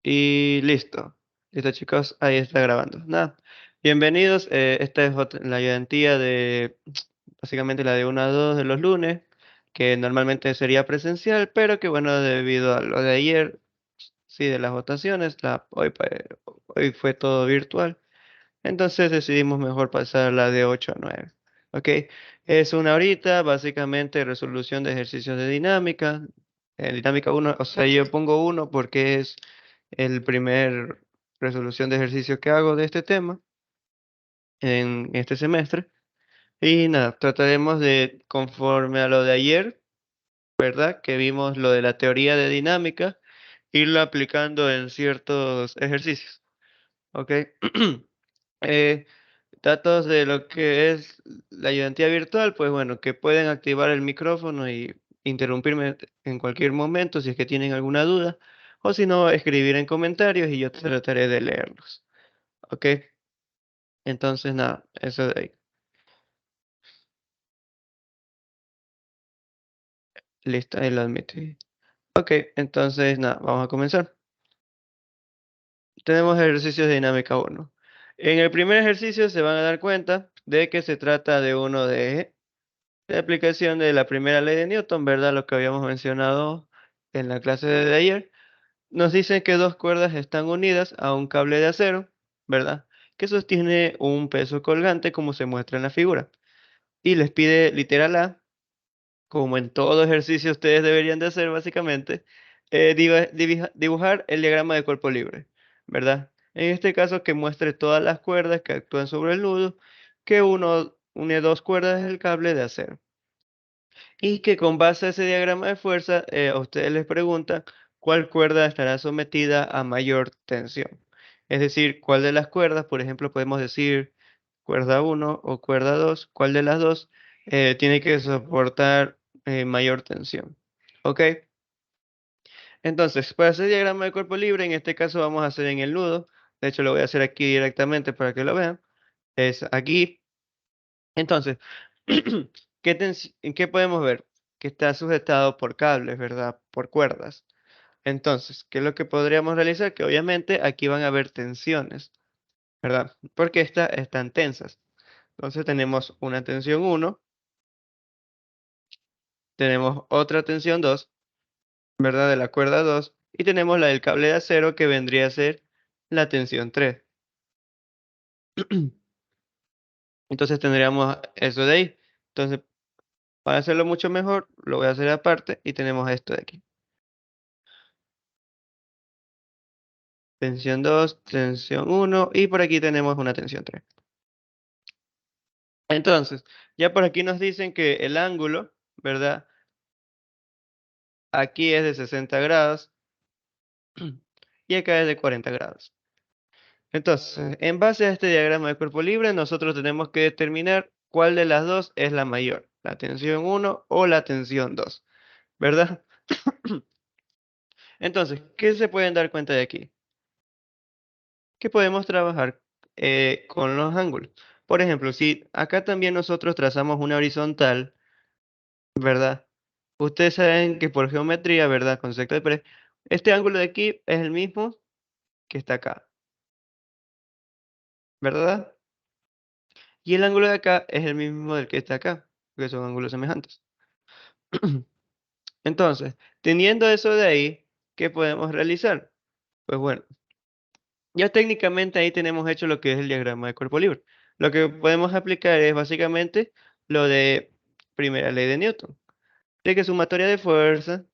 Y listo. Listo, chicos. Ahí está grabando. Nada. Bienvenidos. Esta es la ayudantía de, básicamente la de 1 a 2 de los lunes, que normalmente sería presencial, pero que bueno, debido a lo de ayer, sí, de las votaciones, hoy fue todo virtual. Entonces decidimos mejor pasar la de 8 a 9. ¿Ok? Es una horita, básicamente resolución de ejercicios de dinámica. Dinámica uno, o sea, yo pongo uno porque es el primer resolución de ejercicio que hago de este tema en este semestre. Y nada, trataremos de, conforme a lo de ayer, ¿verdad? Que vimos lo de la teoría de dinámica, irlo aplicando en ciertos ejercicios. ¿Ok? Eh, Datos de lo que es la ayudantía virtual, pues bueno, que pueden activar el micrófono y interrumpirme en cualquier momento si es que tienen alguna duda, o si no, escribir en comentarios y yo trataré de leerlos. ¿Ok? Entonces, nada, eso de ahí. Listo, ahí lo admití. Ok, entonces, nada, vamos a comenzar. Tenemos ejercicios de dinámica uno. En el primer ejercicio se van a dar cuenta de que se trata de uno de aplicación de la primera ley de Newton, ¿verdad? Lo que habíamos mencionado en la clase de ayer. Nos dicen que dos cuerdas están unidas a un cable de acero, ¿verdad? Que sostiene un peso colgante como se muestra en la figura. Y les pide literal A, como en todo ejercicio ustedes deberían de hacer básicamente, dibujar el diagrama de cuerpo libre, ¿verdad? En este caso que muestre todas las cuerdas que actúan sobre el nudo, que uno une dos cuerdas del cable de acero. Y que con base a ese diagrama de fuerza, a ustedes les preguntan cuál cuerda estará sometida a mayor tensión. Es decir, cuál de las cuerdas, por ejemplo, podemos decir cuerda uno o cuerda 2, cuál de las dos tiene que soportar mayor tensión. ¿Ok? Entonces, para hacer diagrama de cuerpo libre, en este caso vamos a hacer en el nudo. De hecho, lo voy a hacer aquí directamente para que lo vean. Es aquí. Entonces, ¿qué podemos ver? Que está sujetado por cables, ¿verdad? Por cuerdas. Entonces, ¿qué es lo que podríamos realizar? Que obviamente aquí van a haber tensiones, ¿verdad? Porque estas están tensas. Entonces tenemos una tensión uno, tenemos otra tensión 2, ¿verdad? De la cuerda 2, y tenemos la del cable de acero que vendría a ser la tensión 3. Entonces tendríamos eso de ahí. Entonces, para hacerlo mucho mejor, lo voy a hacer aparte y tenemos esto de aquí. Tensión 2, tensión uno y por aquí tenemos una tensión 3. Entonces, ya por aquí nos dicen que el ángulo, ¿verdad? Aquí es de 60 grados y acá es de 40 grados. Entonces, en base a este diagrama de cuerpo libre, nosotros tenemos que determinar cuál de las dos es la mayor, la tensión uno o la tensión 2, ¿verdad? Entonces, ¿qué se pueden dar cuenta de aquí? Que podemos trabajar con los ángulos. Por ejemplo, si acá también nosotros trazamos una horizontal, ¿verdad? Ustedes saben que por geometría, ¿verdad? Concepto de pared, este ángulo de aquí es el mismo que está acá, ¿verdad? Y el ángulo de acá es el mismo del que está acá, porque son ángulos semejantes. Entonces, teniendo eso de ahí, ¿qué podemos realizar? Pues bueno, ya técnicamente ahí tenemos hecho lo que es el diagrama de cuerpo libre. Lo que podemos aplicar es básicamente lo de primera ley de Newton, de que sumatoria de fuerza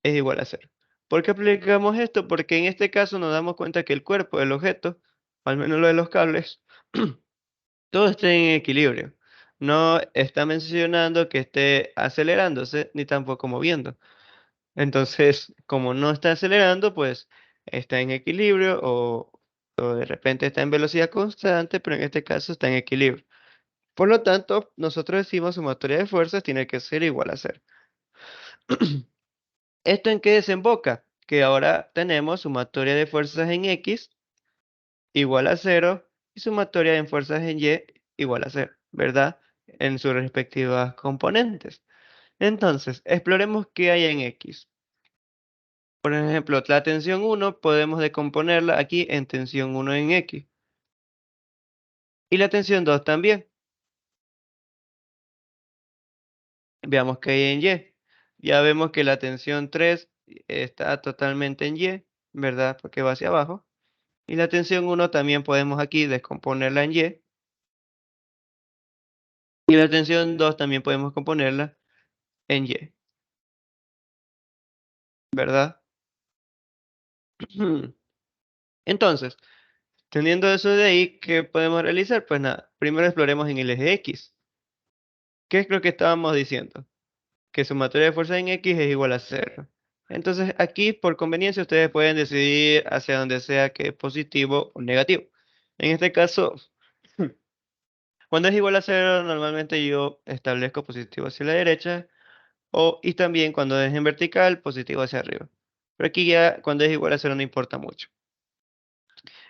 es igual a cero. ¿Por qué aplicamos esto? Porque en este caso nos damos cuenta que el cuerpo del objeto, o al menos lo de los cables, todo está en equilibrio. No está mencionando que esté acelerándose ni tampoco moviendo. Entonces, como no está acelerando, pues está en equilibrio o de repente está en velocidad constante, pero en este caso está en equilibrio. Por lo tanto, nosotros decimos sumatoria de fuerzas tiene que ser igual a cero. ¿Esto en qué desemboca? Que ahora tenemos sumatoria de fuerzas en X igual a cero y sumatoria de fuerzas en Y igual a cero, ¿verdad? En sus respectivas componentes. Entonces, exploremos qué hay en X. Por ejemplo, la tensión uno podemos decomponerla aquí en tensión uno en X. Y la tensión 2 también. Veamos qué hay en Y. Ya vemos que la tensión 3 está totalmente en Y, ¿verdad? Porque va hacia abajo. Y la tensión uno también podemos aquí descomponerla en Y. Y la tensión 2 también podemos componerla en Y, ¿verdad? Entonces, teniendo eso de ahí, ¿qué podemos realizar? Pues nada, primero exploremos en el eje X. ¿Qué es lo que estábamos diciendo? Que sumatoria de fuerzas en X es igual a cero. Entonces, aquí, por conveniencia, ustedes pueden decidir hacia donde sea que es positivo o negativo. En este caso, cuando es igual a cero, normalmente yo establezco positivo hacia la derecha, y también cuando es en vertical, positivo hacia arriba. Pero aquí ya, cuando es igual a cero, no importa mucho.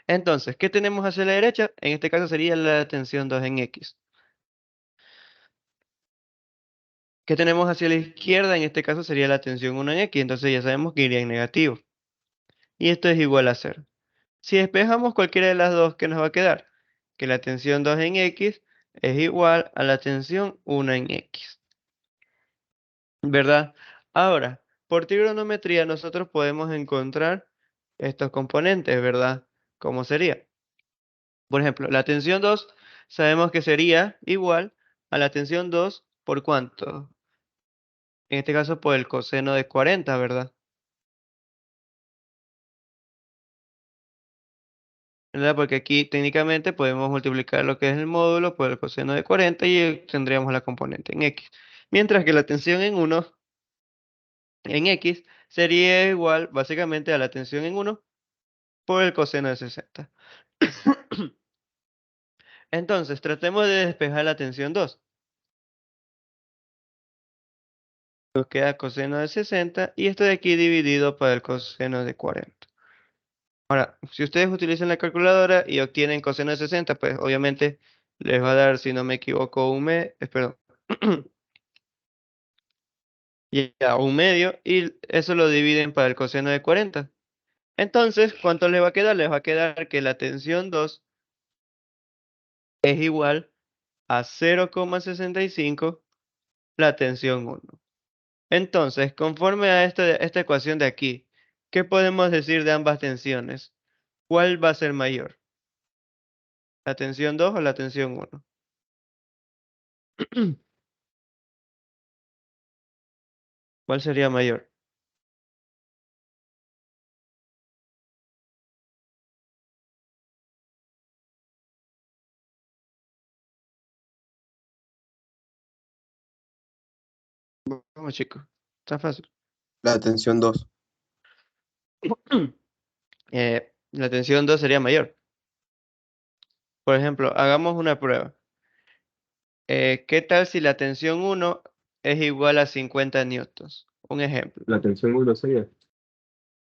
Entonces, ¿qué tenemos hacia la derecha? En este caso sería la tensión 2 en X. ¿Qué tenemos hacia la izquierda? En este caso sería la tensión 1 en X. Entonces ya sabemos que iría en negativo. Y esto es igual a cero. Si despejamos cualquiera de las dos, ¿qué nos va a quedar? Que la tensión 2 en X es igual a la tensión 1 en X, ¿verdad? Ahora, por trigonometría nosotros podemos encontrar estos componentes, ¿verdad? ¿Cómo sería? Por ejemplo, la tensión 2 sabemos que sería igual a la tensión 2 por cuánto. En este caso por el coseno de 40, ¿verdad? ¿Verdad? Porque aquí técnicamente podemos multiplicar lo que es el módulo por el coseno de 40 y tendríamos la componente en X. Mientras que la tensión en 1 en X sería igual básicamente a la tensión en 1 por el coseno de 60. Entonces, tratemos de despejar la tensión 2. Nos queda coseno de 60 y esto de aquí dividido por el coseno de 40. Ahora, si ustedes utilizan la calculadora y obtienen coseno de 60, pues obviamente les va a dar, si no me equivoco, perdón, ya un medio y eso lo dividen para el coseno de 40. Entonces, ¿cuánto les va a quedar? Les va a quedar que la tensión 2 es igual a 0,65 la tensión 1. Entonces, conforme a esta ecuación de aquí, ¿qué podemos decir de ambas tensiones? ¿Cuál va a ser mayor? ¿La tensión 2 o la tensión 1? ¿Cuál sería mayor? Vamos, chicos. Está fácil. La tensión 2. La tensión 2 sería mayor. Por ejemplo, hagamos una prueba. ¿Qué tal si la tensión 1 es igual a 50 newtons? Un ejemplo. La tensión 1 sería.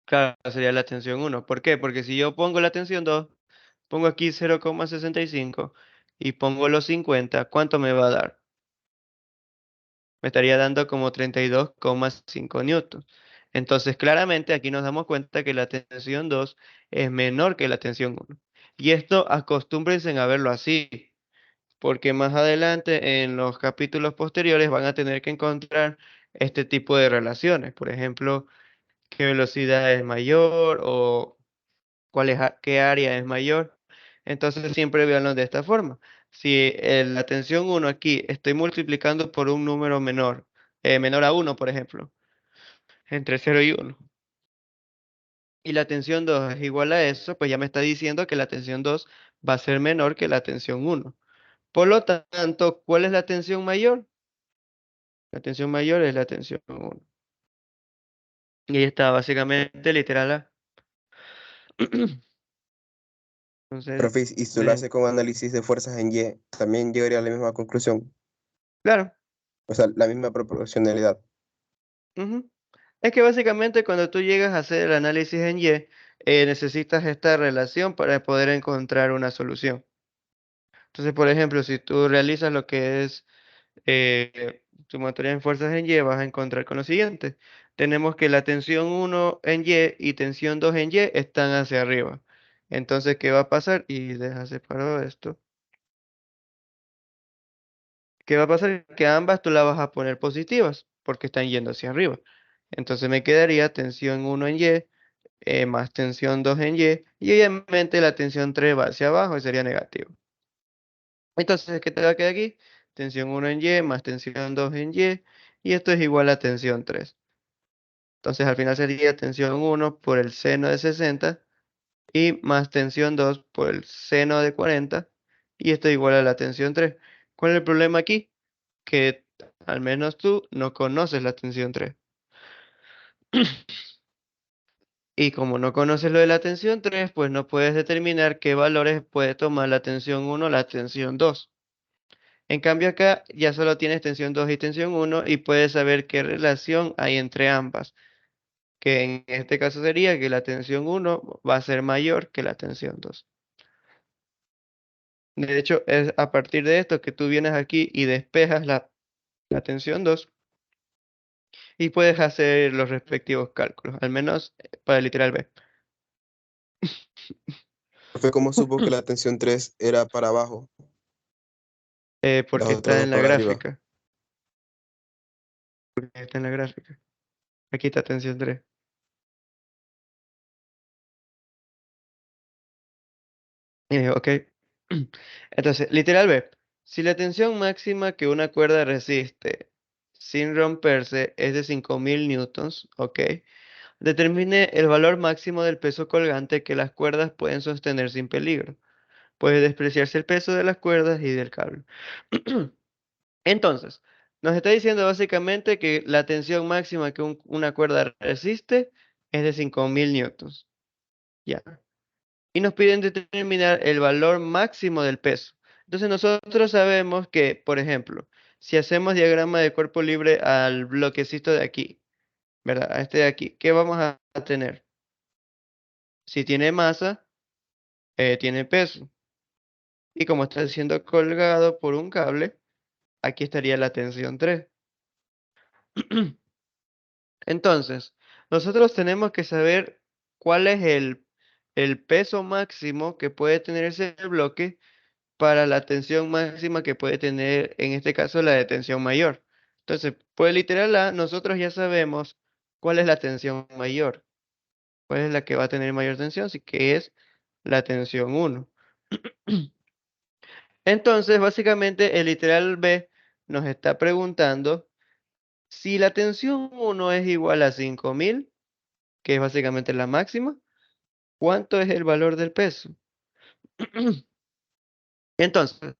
Claro, sería la tensión 1. ¿Por qué? Porque si yo pongo la tensión 2, pongo aquí 0,65 y pongo los 50, ¿cuánto me va a dar? Me estaría dando como 32,5 newtons. Entonces, claramente aquí nos damos cuenta que la tensión 2 es menor que la tensión 1. Y esto acostúmbrense a verlo así, porque más adelante en los capítulos posteriores van a tener que encontrar este tipo de relaciones. Por ejemplo, qué velocidad es mayor o qué área es mayor. Entonces siempre véanlo de esta forma. Si la tensión 1 aquí estoy multiplicando por un número menor, menor a 1, por ejemplo, entre 0 y 1, y la tensión 2 es igual a eso, pues ya me está diciendo que la tensión 2 va a ser menor que la tensión 1. Por lo tanto, ¿cuál es la tensión mayor? La tensión mayor es la tensión 1. Y ahí está, básicamente, literal. Entonces, Profe, y si lo les- hace con análisis de fuerzas en Y, también llegaría a la misma conclusión. claro. O sea, la misma proporcionalidad. Ujú. Es que básicamente cuando tú llegas a hacer el análisis en Y, necesitas esta relación para poder encontrar una solución. Entonces, por ejemplo, si tú realizas lo que es sumatoria en fuerzas en Y, vas a encontrar con lo siguiente. Tenemos que la tensión uno en Y y tensión 2 en Y están hacia arriba. Entonces, ¿qué va a pasar? Y deja separado esto. ¿Qué va a pasar? Que ambas tú las vas a poner positivas porque están yendo hacia arriba. Entonces me quedaría tensión uno en Y más tensión 2 en y obviamente la tensión 3 va hacia abajo y sería negativo. Entonces, ¿qué te va a quedar aquí? Tensión uno en Y más tensión 2 en y esto es igual a tensión 3. Entonces, al final sería tensión uno por el seno de 60 y más tensión 2 por el seno de 40 y esto es igual a la tensión 3. ¿Cuál es el problema aquí? Que al menos tú no conoces la tensión 3. Y como no conoces lo de la tensión 3, pues no puedes determinar qué valores puede tomar la tensión uno o la tensión 2. En cambio acá ya solo tienes tensión 2 y tensión uno y puedes saber qué relación hay entre ambas, que en este caso sería que la tensión uno va a ser mayor que la tensión 2. De hecho, es a partir de esto que tú vienes aquí y despejas la tensión 2 y puedes hacer los respectivos cálculos, al menos para el literal B. Profe, ¿cómo supo que la tensión 3 era para abajo, las Porque otras está dos en la para arriba? gráfica. Porque está en la gráfica. Aquí está tensión 3. Ok. Entonces, literal B. Si la tensión máxima que una cuerda resiste sin romperse es de 5000 newtons, ok, determine el valor máximo del peso colgante que las cuerdas pueden sostener sin peligro. Puede despreciarse el peso de las cuerdas y del cable. Entonces, nos está diciendo básicamente que la tensión máxima que una cuerda resiste es de 5000 newtons. Ya. Y nos piden determinar el valor máximo del peso. Entonces nosotros sabemos que, por ejemplo, si hacemos diagrama de cuerpo libre al bloquecito de aquí, ¿verdad? A este de aquí, ¿qué vamos a tener? Si tiene masa, tiene peso. Y como está siendo colgado por un cable, aquí estaría la tensión 3. Entonces, nosotros tenemos que saber cuál es el peso máximo que puede tener ese bloque para la tensión máxima que puede tener, en este caso, la de tensión mayor. Entonces, pues literal A, nosotros ya sabemos cuál es la tensión mayor, cuál es la que va a tener mayor tensión, sí que es la tensión uno. Entonces, básicamente, el literal B nos está preguntando si la tensión uno es igual a 5000, que es básicamente la máxima, ¿cuánto es el valor del peso? Entonces,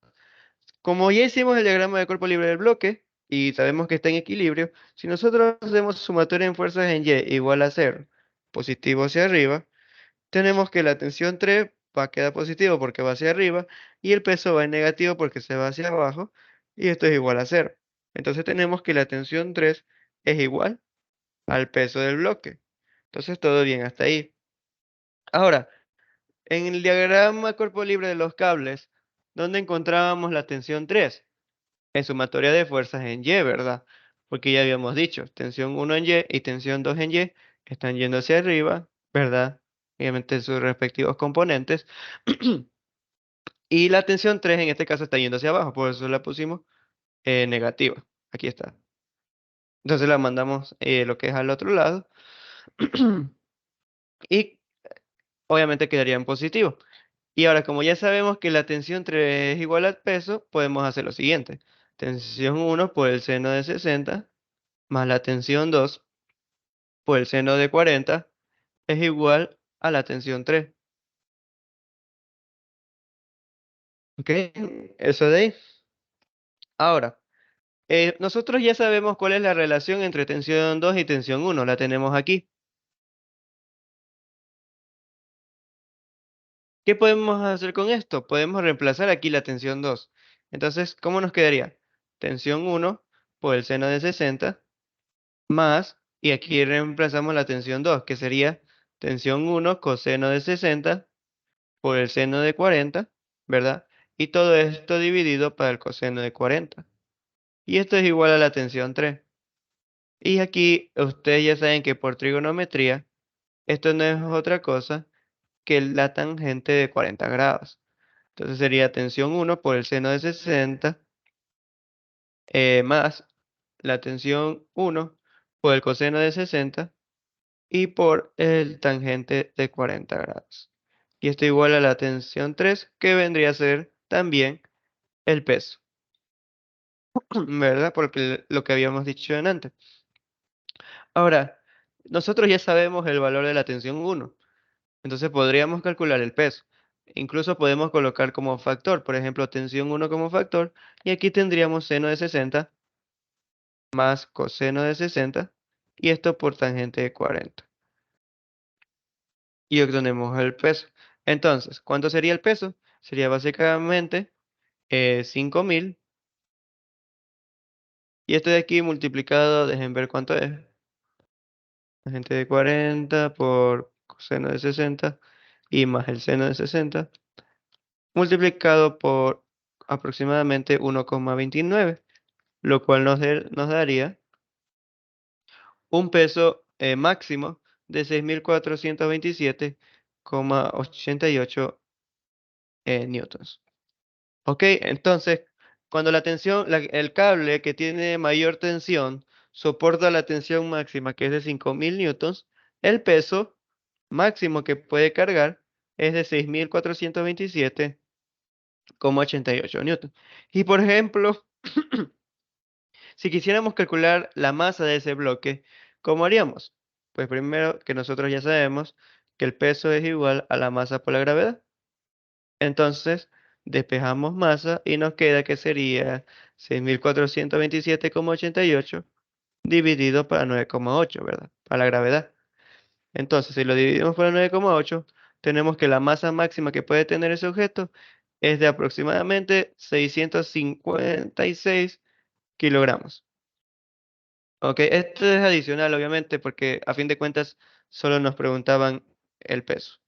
como ya hicimos el diagrama de cuerpo libre del bloque y sabemos que está en equilibrio, si nosotros hacemos sumatoria en fuerzas en Y igual a cero, positivo hacia arriba, tenemos que la tensión 3 va a quedar positivo porque va hacia arriba y el peso va en negativo porque se va hacia abajo y esto es igual a cero. Entonces tenemos que la tensión 3 es igual al peso del bloque. Entonces todo bien hasta ahí. Ahora, en el diagrama cuerpo libre de los cables, ¿dónde encontrábamos la tensión 3? En sumatoria de fuerzas en Y, ¿verdad? Porque ya habíamos dicho, tensión uno en Y y tensión 2 en Y están yendo hacia arriba, ¿verdad? Obviamente sus respectivos componentes. Y la tensión 3 en este caso está yendo hacia abajo, por eso la pusimos negativa. Aquí está. Entonces la mandamos lo que es al otro lado. Y obviamente quedaría en positivo. Y ahora, como ya sabemos que la tensión 3 es igual al peso, podemos hacer lo siguiente. Tensión uno por el seno de 60 más la tensión 2 por el seno de 40 es igual a la tensión 3. ¿Ok? Eso de ahí. Ahora, nosotros ya sabemos cuál es la relación entre tensión 2 y tensión uno. La tenemos aquí. ¿Qué podemos hacer con esto? Podemos reemplazar aquí la tensión 2. Entonces, ¿cómo nos quedaría? Tensión uno por el seno de 60 más, y aquí reemplazamos la tensión 2, que sería tensión uno coseno de 60 por el seno de 40, ¿verdad? Y todo esto dividido para el coseno de 40. Y esto es igual a la tensión 3. Y aquí ustedes ya saben que por trigonometría, esto no es otra cosa que la tangente de 40 grados. Entonces sería tensión 1 por el seno de 60 más la tensión 1 por el coseno de 60 y por el tangente de 40 grados. Y esto igual a la tensión 3, que vendría a ser también el peso, ¿verdad? Porque lo que habíamos dicho en antes. Ahora, nosotros ya sabemos el valor de la tensión 1, entonces podríamos calcular el peso. Incluso podemos colocar como factor, por ejemplo, tensión 1 como factor, y aquí tendríamos seno de 60 más coseno de 60, y esto por tangente de 40. Y obtenemos el peso. Entonces, ¿cuánto sería el peso? Sería básicamente 5000, y esto de aquí multiplicado, dejen ver cuánto es. Tangente de 40 por coseno de 60 y más el seno de 60 multiplicado por aproximadamente 1,29, lo cual nos daría un peso máximo de 6427,88 newtons. Ok, entonces, cuando la tensión, el cable que tiene mayor tensión soporta la tensión máxima, que es de 5000 newtons, el peso máximo que puede cargar es de 6427,88 newtons. Y por ejemplo, si quisiéramos calcular la masa de ese bloque, ¿cómo haríamos? Pues primero que nosotros ya sabemos que el peso es igual a la masa por la gravedad. Entonces, despejamos masa y nos queda que sería 6427,88 dividido para 9,8, ¿verdad? Para la gravedad. Entonces, si lo dividimos por 9,8, tenemos que la masa máxima que puede tener ese objeto es de aproximadamente 656 kilogramos. Ok, esto es adicional, obviamente, porque a fin de cuentas solo nos preguntaban el peso.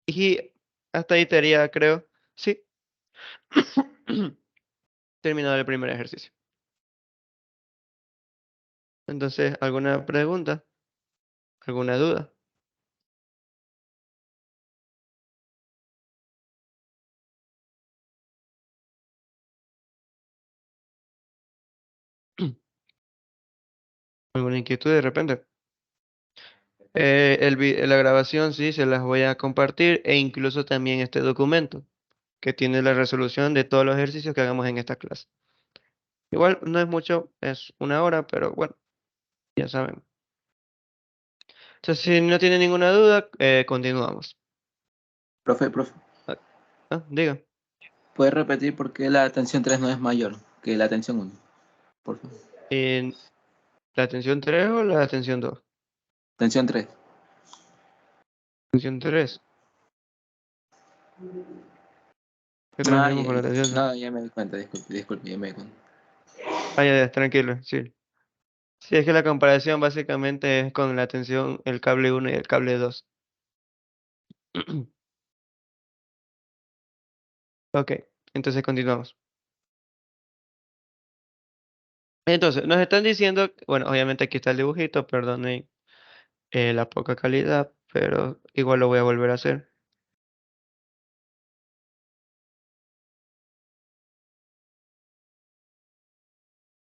Y hasta ahí estaría, creo, sí, terminado el primer ejercicio. Entonces, ¿alguna pregunta? ¿Alguna duda? ¿Alguna inquietud de repente? La grabación sí, se las voy a compartir e incluso también este documento que tiene la resolución de todos los ejercicios que hagamos en esta clase. Igual no es mucho, es 1 hora, pero bueno, ya saben. Entonces, si no tiene ninguna duda, continuamos. Profe, Ah, diga. ¿puedes repetir por qué la tensión 3 no es mayor que la tensión 1? Por favor. ¿La tensión 3 o la tensión 2? Tensión 3. Tensión 3. ¿Qué Ah, tenemos con la tensión 3? no, ya me di cuenta, disculpe, ya me di cuenta. Ah, ya, tranquilo, sí. Sí, es que la comparación básicamente es con la tensión, el cable 1 y el cable 2. Ok, entonces continuamos. Entonces, nos están diciendo, bueno, obviamente aquí está el dibujito, perdonen la poca calidad, pero igual lo voy a volver a hacer.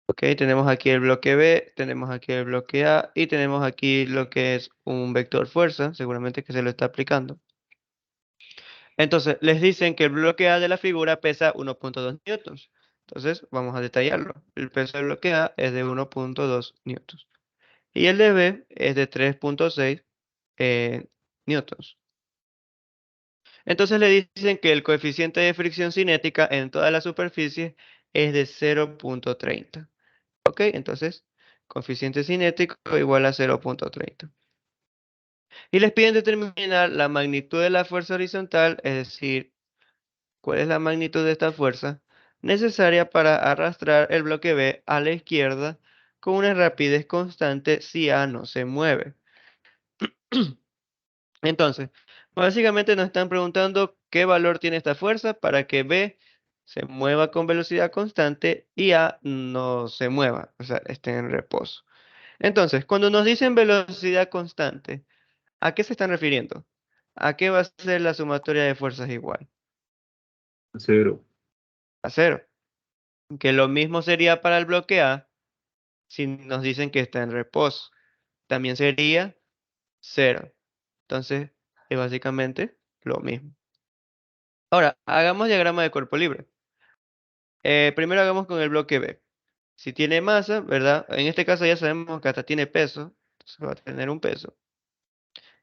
Ok, tenemos aquí el bloque B, tenemos aquí el bloque A y tenemos aquí lo que es un vector fuerza, seguramente que se lo está aplicando. Entonces, les dicen que el bloque A de la figura pesa 1,2 newtons. Entonces, vamos a detallarlo. El peso del bloque A es de 1,2 newtons. Y el de B es de 3,6 newtons. Entonces le dicen que el coeficiente de fricción cinética en toda la superficie es de 0,30. Ok, entonces, coeficiente cinético igual a 0,30. Y les piden determinar la magnitud de la fuerza horizontal, es decir, cuál es la magnitud de esta fuerza necesaria para arrastrar el bloque B a la izquierda con una rapidez constante si A no se mueve. Entonces, básicamente nos están preguntando qué valor tiene esta fuerza para que B se mueva con velocidad constante y A no se mueva, o sea, esté en reposo. Entonces, cuando nos dicen velocidad constante, ¿a qué se están refiriendo? ¿A qué va a ser la sumatoria de fuerzas igual? Cero. A cero. Que lo mismo sería para el bloque A si nos dicen que está en reposo. También sería cero. Entonces, es básicamente lo mismo. Ahora, hagamos diagrama de cuerpo libre. Primero hagamos con el bloque B. Si tiene masa, ¿verdad? En este caso ya sabemos que hasta tiene peso. Entonces va a tener un peso.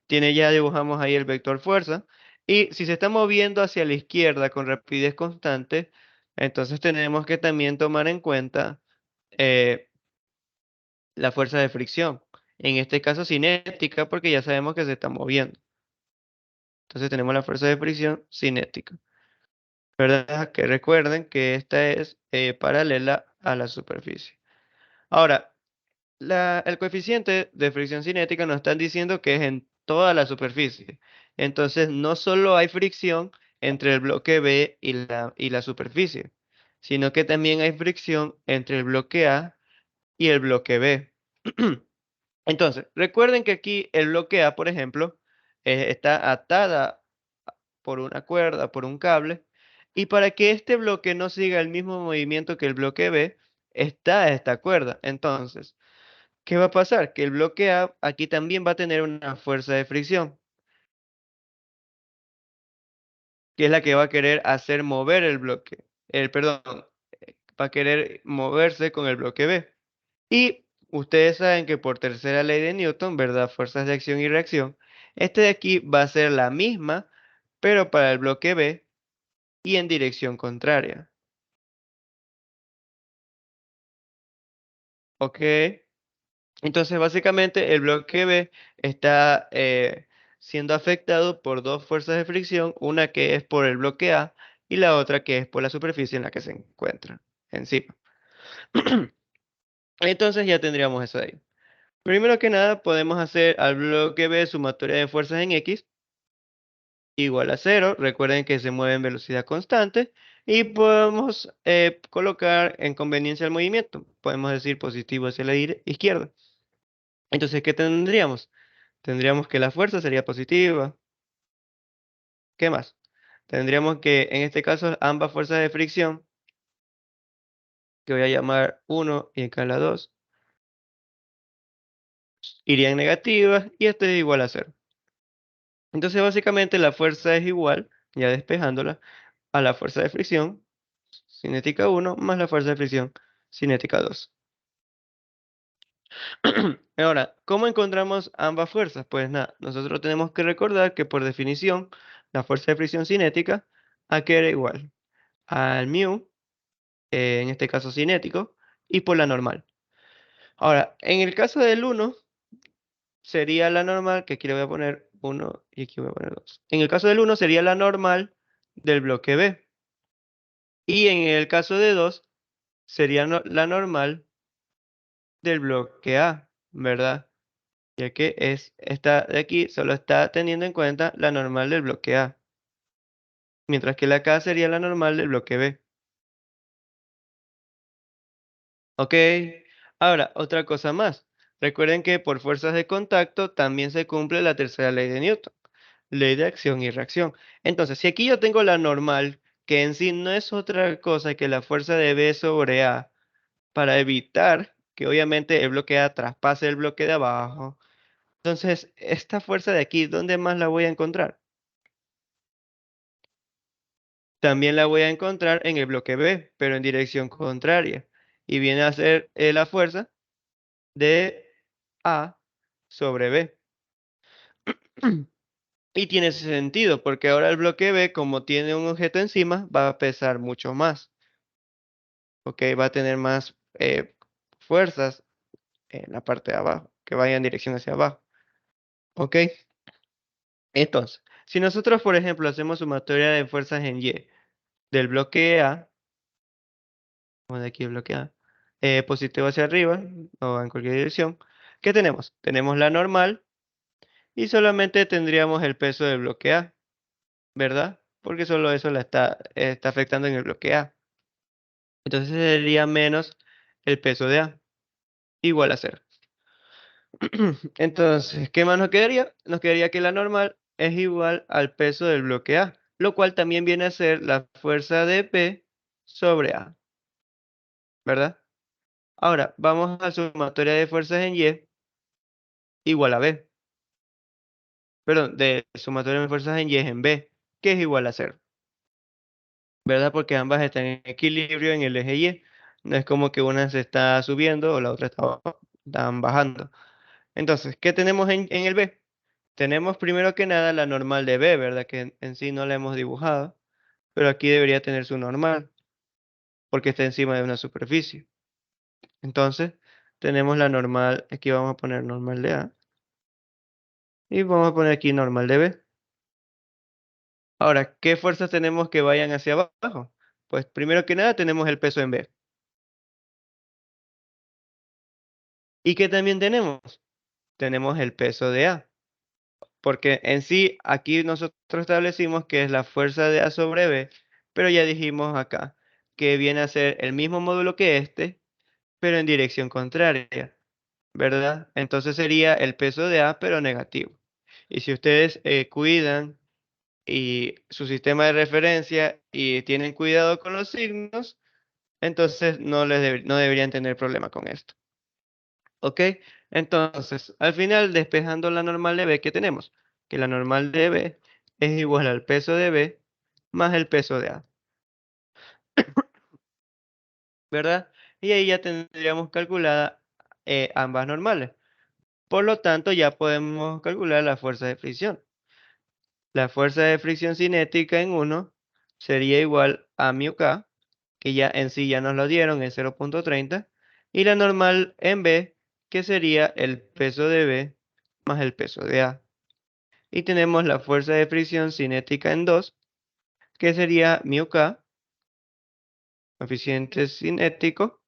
Tiene, ya dibujamos ahí el vector fuerza. Y si se está moviendo hacia la izquierda con rapidez constante, entonces tenemos que también tomar en cuenta eh, la fuerza de fricción. En este caso cinética, porque ya sabemos que se está moviendo. Entonces tenemos la fuerza de fricción cinética. ¿Verdad? Que recuerden que esta es paralela a la superficie. Ahora, el coeficiente de fricción cinética nos están diciendo que es en toda la superficie. Entonces, no solo hay fricción entre el bloque B y la superficie, sino que también hay fricción entre el bloque A y el bloque B. Entonces, recuerden que aquí el bloque A, por ejemplo, está atada por una cuerda, por un cable, y para que este bloque no siga el mismo movimiento que el bloque B, está esta cuerda. Entonces, ¿qué va a pasar? Que el bloque A aquí también va a tener una fuerza de fricción, que es la que va a querer hacer mover el bloque. Perdón, va a querer moverse con el bloque B. Y ustedes saben que por tercera ley de Newton, ¿verdad? Fuerzas de acción y reacción, este de aquí va a ser la misma, pero para el bloque B y en dirección contraria. ¿Ok? Entonces, básicamente, el bloque B está siendo afectado por dos fuerzas de fricción, una que es por el bloque A y la otra que es por la superficie en la que se encuentra encima. Entonces ya tendríamos eso ahí. Primero que nada, podemos hacer al bloque B sumatoria de fuerzas en X igual a cero. Recuerden que se mueve en velocidad constante y podemos colocar en conveniencia el movimiento. Podemos decir positivo hacia la izquierda. Entonces, ¿qué tendríamos? Tendríamos que la fuerza sería positiva. ¿Qué más? Tendríamos que, en este caso, ambas fuerzas de fricción, que voy a llamar 1 y acá la 2, irían negativas y esto es igual a cero. Entonces, básicamente, la fuerza es igual, ya despejándola, a la fuerza de fricción cinética 1 más la fuerza de fricción cinética 2. Ahora, ¿cómo encontramos ambas fuerzas? Pues nada, nosotros tenemos que recordar que por definición, la fuerza de fricción cinética, ¿a qué era igual? Al mu, en este caso cinético, y por la normal. Ahora, en el caso del 1, sería la normal, que aquí le voy a poner 1 y aquí voy a poner 2. En el caso del 1 sería la normal del bloque B. Y en el caso de 2, sería la normal del bloque A, ¿verdad? Ya que esta de aquí solo está teniendo en cuenta la normal del bloque A, mientras que la K sería la normal del bloque B. Ok, ahora otra cosa más. Recuerden que por fuerzas de contacto también se cumple la tercera ley de Newton, ley de acción y reacción. Entonces, si aquí yo tengo la normal, que en sí no es otra cosa que la fuerza de B sobre A, para evitar que obviamente el bloque A traspase el bloque de abajo. Entonces, esta fuerza de aquí, ¿dónde más la voy a encontrar? También la voy a encontrar en el bloque B, pero en dirección contraria. Y viene a ser la fuerza de A sobre B. Y tiene sentido, porque ahora el bloque B, como tiene un objeto encima, va a pesar mucho más. Ok, va a tener más fuerzas en la parte de abajo, que vayan en dirección hacia abajo. Ok, entonces, si nosotros, por ejemplo, hacemos sumatoria de fuerzas en Y del bloque A, o de aquí el bloque A, positivo hacia arriba, o en cualquier dirección, ¿qué tenemos? Tenemos la normal y solamente tendríamos el peso del bloque A, ¿verdad? porque solo eso la está afectando en el bloque A. Entonces sería menos el peso de A, igual a 0. Entonces, ¿qué más nos quedaría? Nos quedaría que la normal es igual al peso del bloque A, lo cual también viene a ser la fuerza de P sobre A, ¿verdad? Ahora, vamos a sumatoria de fuerzas en Y igual a B. Perdón, de sumatoria de fuerzas en Y es en B, que es igual a 0, ¿verdad? Porque ambas están en equilibrio en el eje Y. No es como que una se está subiendo o la otra están bajando. Entonces, ¿qué tenemos en el B? Tenemos primero que nada la normal de B, ¿verdad? Que en sí no la hemos dibujado, pero aquí debería tener su normal, porque está encima de una superficie. Entonces, tenemos la normal, aquí vamos a poner normal de A, y vamos a poner aquí normal de B. Ahora, ¿qué fuerzas tenemos que vayan hacia abajo? Pues primero que nada tenemos el peso en B. ¿Y qué también tenemos? Tenemos el peso de A, porque en sí aquí nosotros establecimos que es la fuerza de A sobre B, pero ya dijimos acá que viene a ser el mismo módulo que este, pero en dirección contraria, ¿verdad? Entonces sería el peso de A, pero negativo. Y si ustedes cuidan y su sistema de referencia y tienen cuidado con los signos, entonces no deberían tener problema con esto. ¿Ok? Entonces, al final, despejando la normal de B, ¿qué tenemos? Que la normal de B es igual al peso de B más el peso de A, ¿verdad? Y ahí ya tendríamos calculada ambas normales. Por lo tanto, ya podemos calcular la fuerza de fricción. La fuerza de fricción cinética en 1 sería igual a μk, que ya en sí ya nos lo dieron en 0.30, y la normal en B, que sería el peso de B más el peso de A. Y tenemos la fuerza de fricción cinética en 2, que sería μk, coeficiente cinético,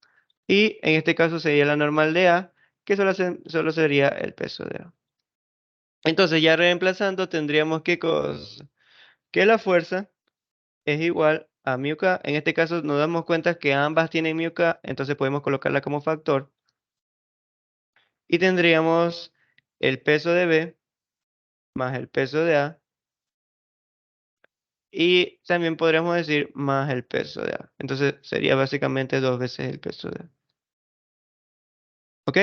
y en este caso sería la normal de A, que solo sería el peso de A. Entonces ya reemplazando tendríamos que la fuerza es igual a μk. En este caso nos damos cuenta que ambas tienen μk, entonces podemos colocarla como factor. Y tendríamos el peso de B más el peso de A. Y también podríamos decir más el peso de A. Entonces sería básicamente 2 veces el peso de A. ¿Ok?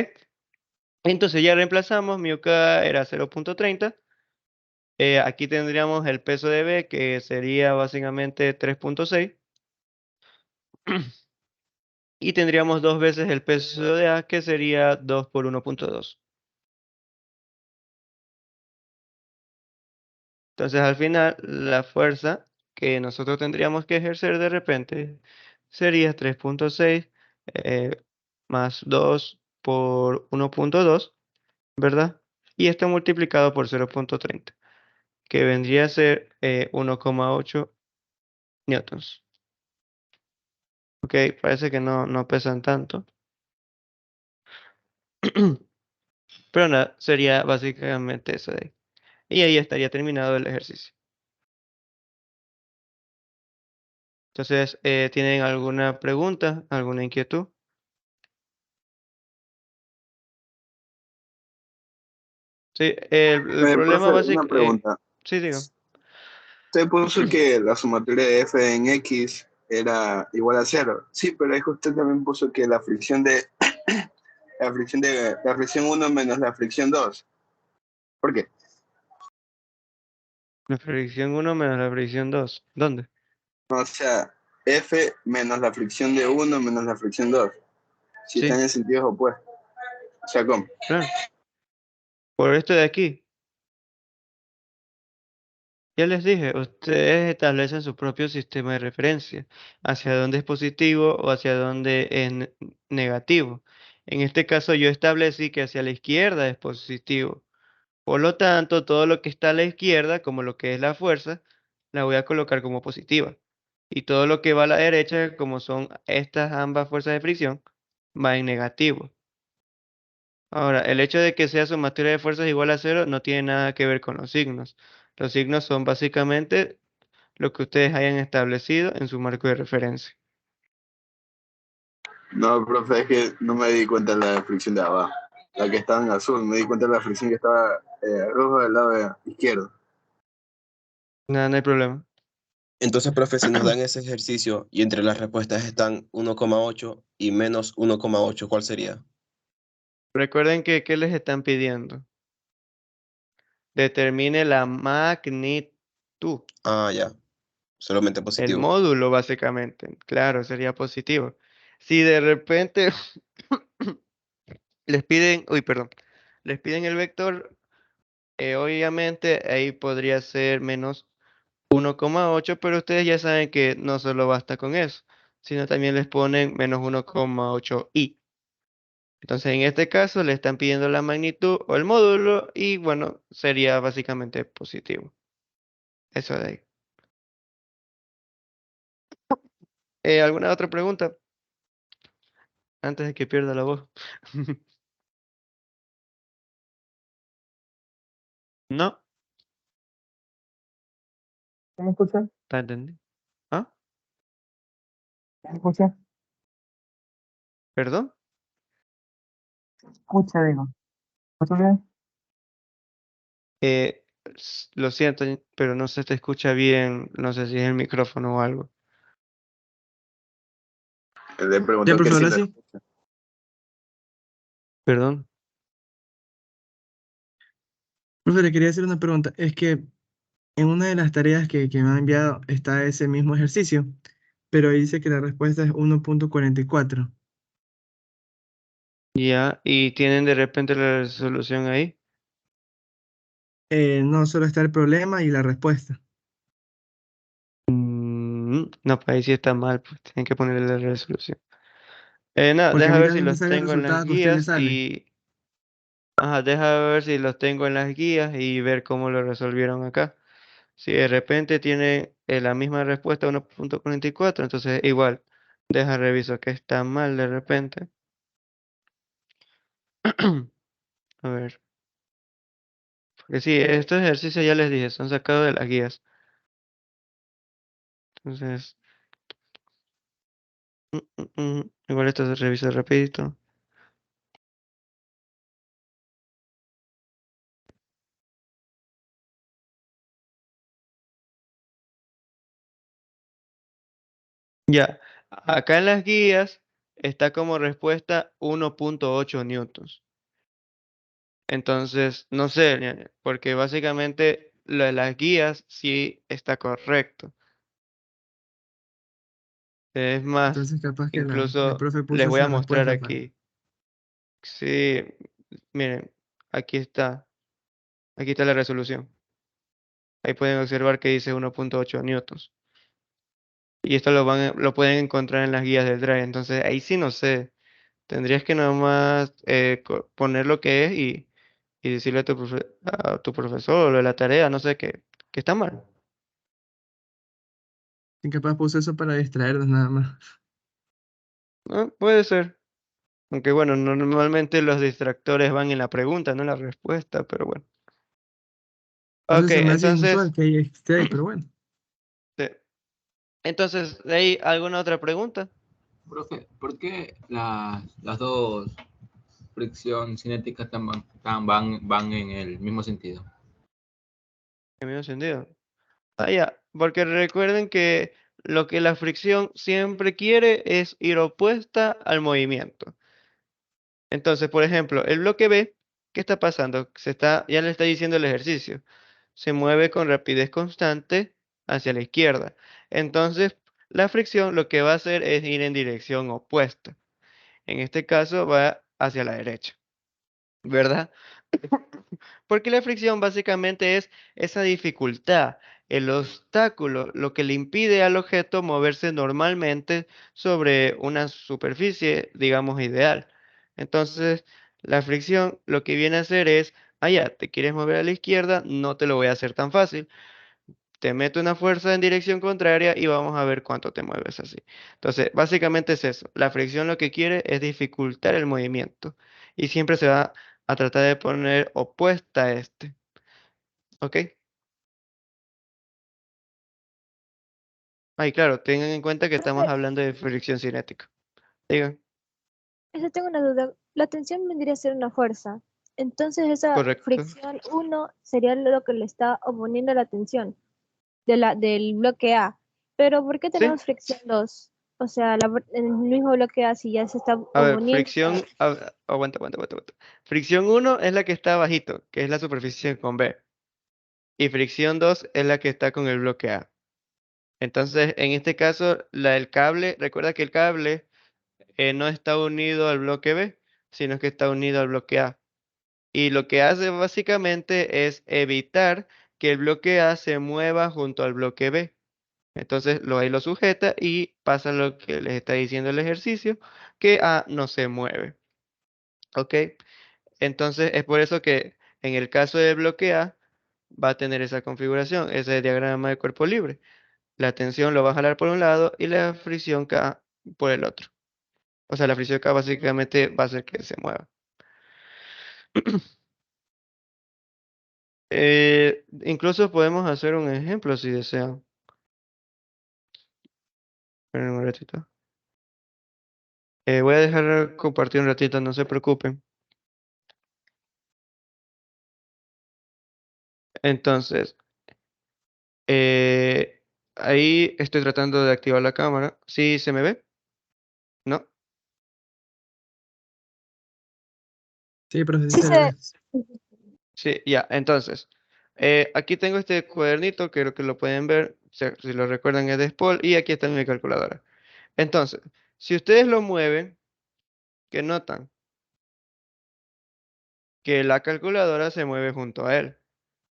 Entonces ya reemplazamos, μk era 0.30. Aquí tendríamos el peso de B, que sería básicamente 3.6. Y tendríamos 2 veces el peso de A, que sería 2 por 1.2. Entonces al final la fuerza que nosotros tendríamos que ejercer de repente sería 3.6 más 2 por 1.2, ¿verdad? Y esto multiplicado por 0.30, que vendría a ser 1,8 newtons. Ok, parece que no pesan tanto. Pero nada, sería básicamente eso de ahí. Y ahí estaría terminado el ejercicio. Entonces, ¿tienen alguna pregunta, alguna inquietud? Sí, el problema Profe, una básico, pregunta. sí, digo, Usted puso que la sumatoria de F en X era igual a 0. Sí, pero es que usted también puso que la fricción 1 menos la fricción 2. ¿Por qué? la fricción 1 menos la fricción 2. ¿Dónde? No, o sea, F menos la fricción de 1 menos la fricción 2. Si están Sí, en sentidos opuestos. O sea, ¿cómo? claro. Por esto de aquí, ya les dije, ustedes establecen su propio sistema de referencia, hacia dónde es positivo o hacia dónde es negativo. En este caso, yo establecí que hacia la izquierda es positivo. Por lo tanto, todo lo que está a la izquierda, como lo que es la fuerza, la voy a colocar como positiva. Y todo lo que va a la derecha, como son estas ambas fuerzas de fricción, va en negativo. Ahora, el hecho de que sea sumatoria de fuerzas igual a 0 no tiene nada que ver con los signos. Los signos son básicamente lo que ustedes hayan establecido en su marco de referencia. No, profe, es que no me di cuenta de la fricción de abajo. La que estaba en azul, me di cuenta de la fricción que estaba roja del lado izquierdo. Nada, no hay problema. Entonces, profe, si nos dan ese ejercicio y entre las respuestas están 1,8 y menos 1,8, ¿cuál sería? Recuerden que, ¿qué les están pidiendo? Determine la magnitud. Ah, ya, solamente El positivo. módulo, básicamente. Claro, sería positivo. Si de repente les piden, uy, perdón, les piden el vector, obviamente ahí podría ser menos 1,8, pero ustedes ya saben que no solo basta con eso, sino también les ponen menos 1,8i. Entonces, en este caso, le están pidiendo la magnitud o el módulo y bueno, sería básicamente positivo. Eso de ahí. ¿Alguna otra pregunta? Antes de que pierda la voz. No, ¿Me escucha? ¿está entendido? ¿Ah? ¿Me escucha? ¿Perdón? Escucha, digo. ¿Escucha bien? Lo siento, pero no se te escucha bien. No sé si es el micrófono o algo. Le Ya, preguntó que profe, si ahora la sí. Perdón. Profe, le quería hacer una pregunta. Es que en una de las tareas que me ha enviado está ese mismo ejercicio, pero ahí dice que la respuesta es 1,44. Ya, y tienen de repente la resolución ahí. No, solo está el problema y la respuesta. No, pues ahí sí está mal, pues tienen que ponerle la resolución. Nada, Porque a deja mí ver si también me los sale el tengo en las resultado que a usted le guías sale. y... Ajá, deja ver si los tengo en las guías y ver cómo lo resolvieron acá. Si de repente tiene la misma respuesta 1,44, entonces igual, deja reviso que está mal de repente. A ver, porque sí, estos ejercicios ya les dije, son sacados de las guías. Entonces, igual esto se revisa rapidito. Ya, acá en las guías está como respuesta 1,8 newtons. Entonces, no sé, porque básicamente lo de las guías sí está correcto. Es más, Entonces capaz que la incluso profe les puso voy a esa mostrar respuesta para... aquí. Sí, miren, aquí está. Aquí está la resolución. Ahí pueden observar que dice 1,8 newtons. Y esto lo pueden encontrar en las guías del Drive. Entonces, ahí sí no sé. Tendrías que nomás poner lo que es y decirle a tu profesor o lo de la tarea, no sé, que está mal. Y capaz puso eso para distraernos nada más. Ah, puede ser. Aunque bueno, normalmente los distractores van en la pregunta, no en la respuesta, pero bueno. Por eso Ok, se me hace inusual entonces, que esté ahí, pero bueno. sí. Entonces, ¿de ahí alguna otra pregunta? Profe, ¿por qué las dos fricción cinéticas van en el mismo sentido? En mi sentido. Ah, ya, porque recuerden que lo que la fricción siempre quiere es ir opuesta al movimiento. Entonces, por ejemplo, el bloque B, ¿qué está pasando? Ya le está diciendo el ejercicio. Se mueve con rapidez constante hacia la izquierda. Entonces, la fricción lo que va a hacer es ir en dirección opuesta. En este caso va hacia la derecha, ¿verdad? Porque la fricción básicamente es esa dificultad, el obstáculo, lo que le impide al objeto moverse normalmente sobre una superficie, digamos, ideal. Entonces, la fricción lo que viene a hacer es, ya, te quieres mover a la izquierda, no te lo voy a hacer tan fácil. Te meto una fuerza en dirección contraria y vamos a ver cuánto te mueves así. Entonces, básicamente es eso. La fricción lo que quiere es dificultar el movimiento y siempre se va a tratar de poner opuesta a este. ¿Ok? Ay, claro, tengan en cuenta que estamos Profe, hablando de fricción cinética. Digan, eso tengo una duda. La tensión vendría a ser una fuerza. Entonces esa correcto. fricción uno sería lo que le está oponiendo la tensión del bloque A. Pero ¿por qué ¿Sí? tenemos fricción 2? O sea, en el mismo bloque A si ya se está A ver, oponiendo. aguanta. Fricción 1 es la que está abajito, que es la superficie con B. Y fricción 2 es la que está con el bloque A. Entonces, en este caso, la del cable, recuerda que el cable no está unido al bloque B, sino que está unido al bloque A. Y lo que hace básicamente es evitar que el bloque A se mueva junto al bloque B. Entonces ahí lo sujeta y pasa lo que les está diciendo el ejercicio, que A no se mueve. ¿Ok? Entonces es por eso que en el caso de bloque A va a tener esa configuración, ese diagrama de cuerpo libre. La tensión lo va a jalar por un lado y la fricción K por el otro. O sea, la fricción K básicamente va a hacer que se mueva. Incluso podemos hacer un ejemplo si desean. Esperen un ratito. Voy a dejar compartir un ratito, no se preocupen. Entonces, ahí estoy tratando de activar la cámara. ¿Sí se me ve? ¿No? Sí, profe, sí Sí se ve. Sí, ya. Entonces, aquí tengo este cuadernito, creo que lo pueden ver. Si lo recuerdan es de Spol. Y aquí está mi calculadora. Entonces, si ustedes lo mueven, ¿qué notan? Que la calculadora se mueve junto a él.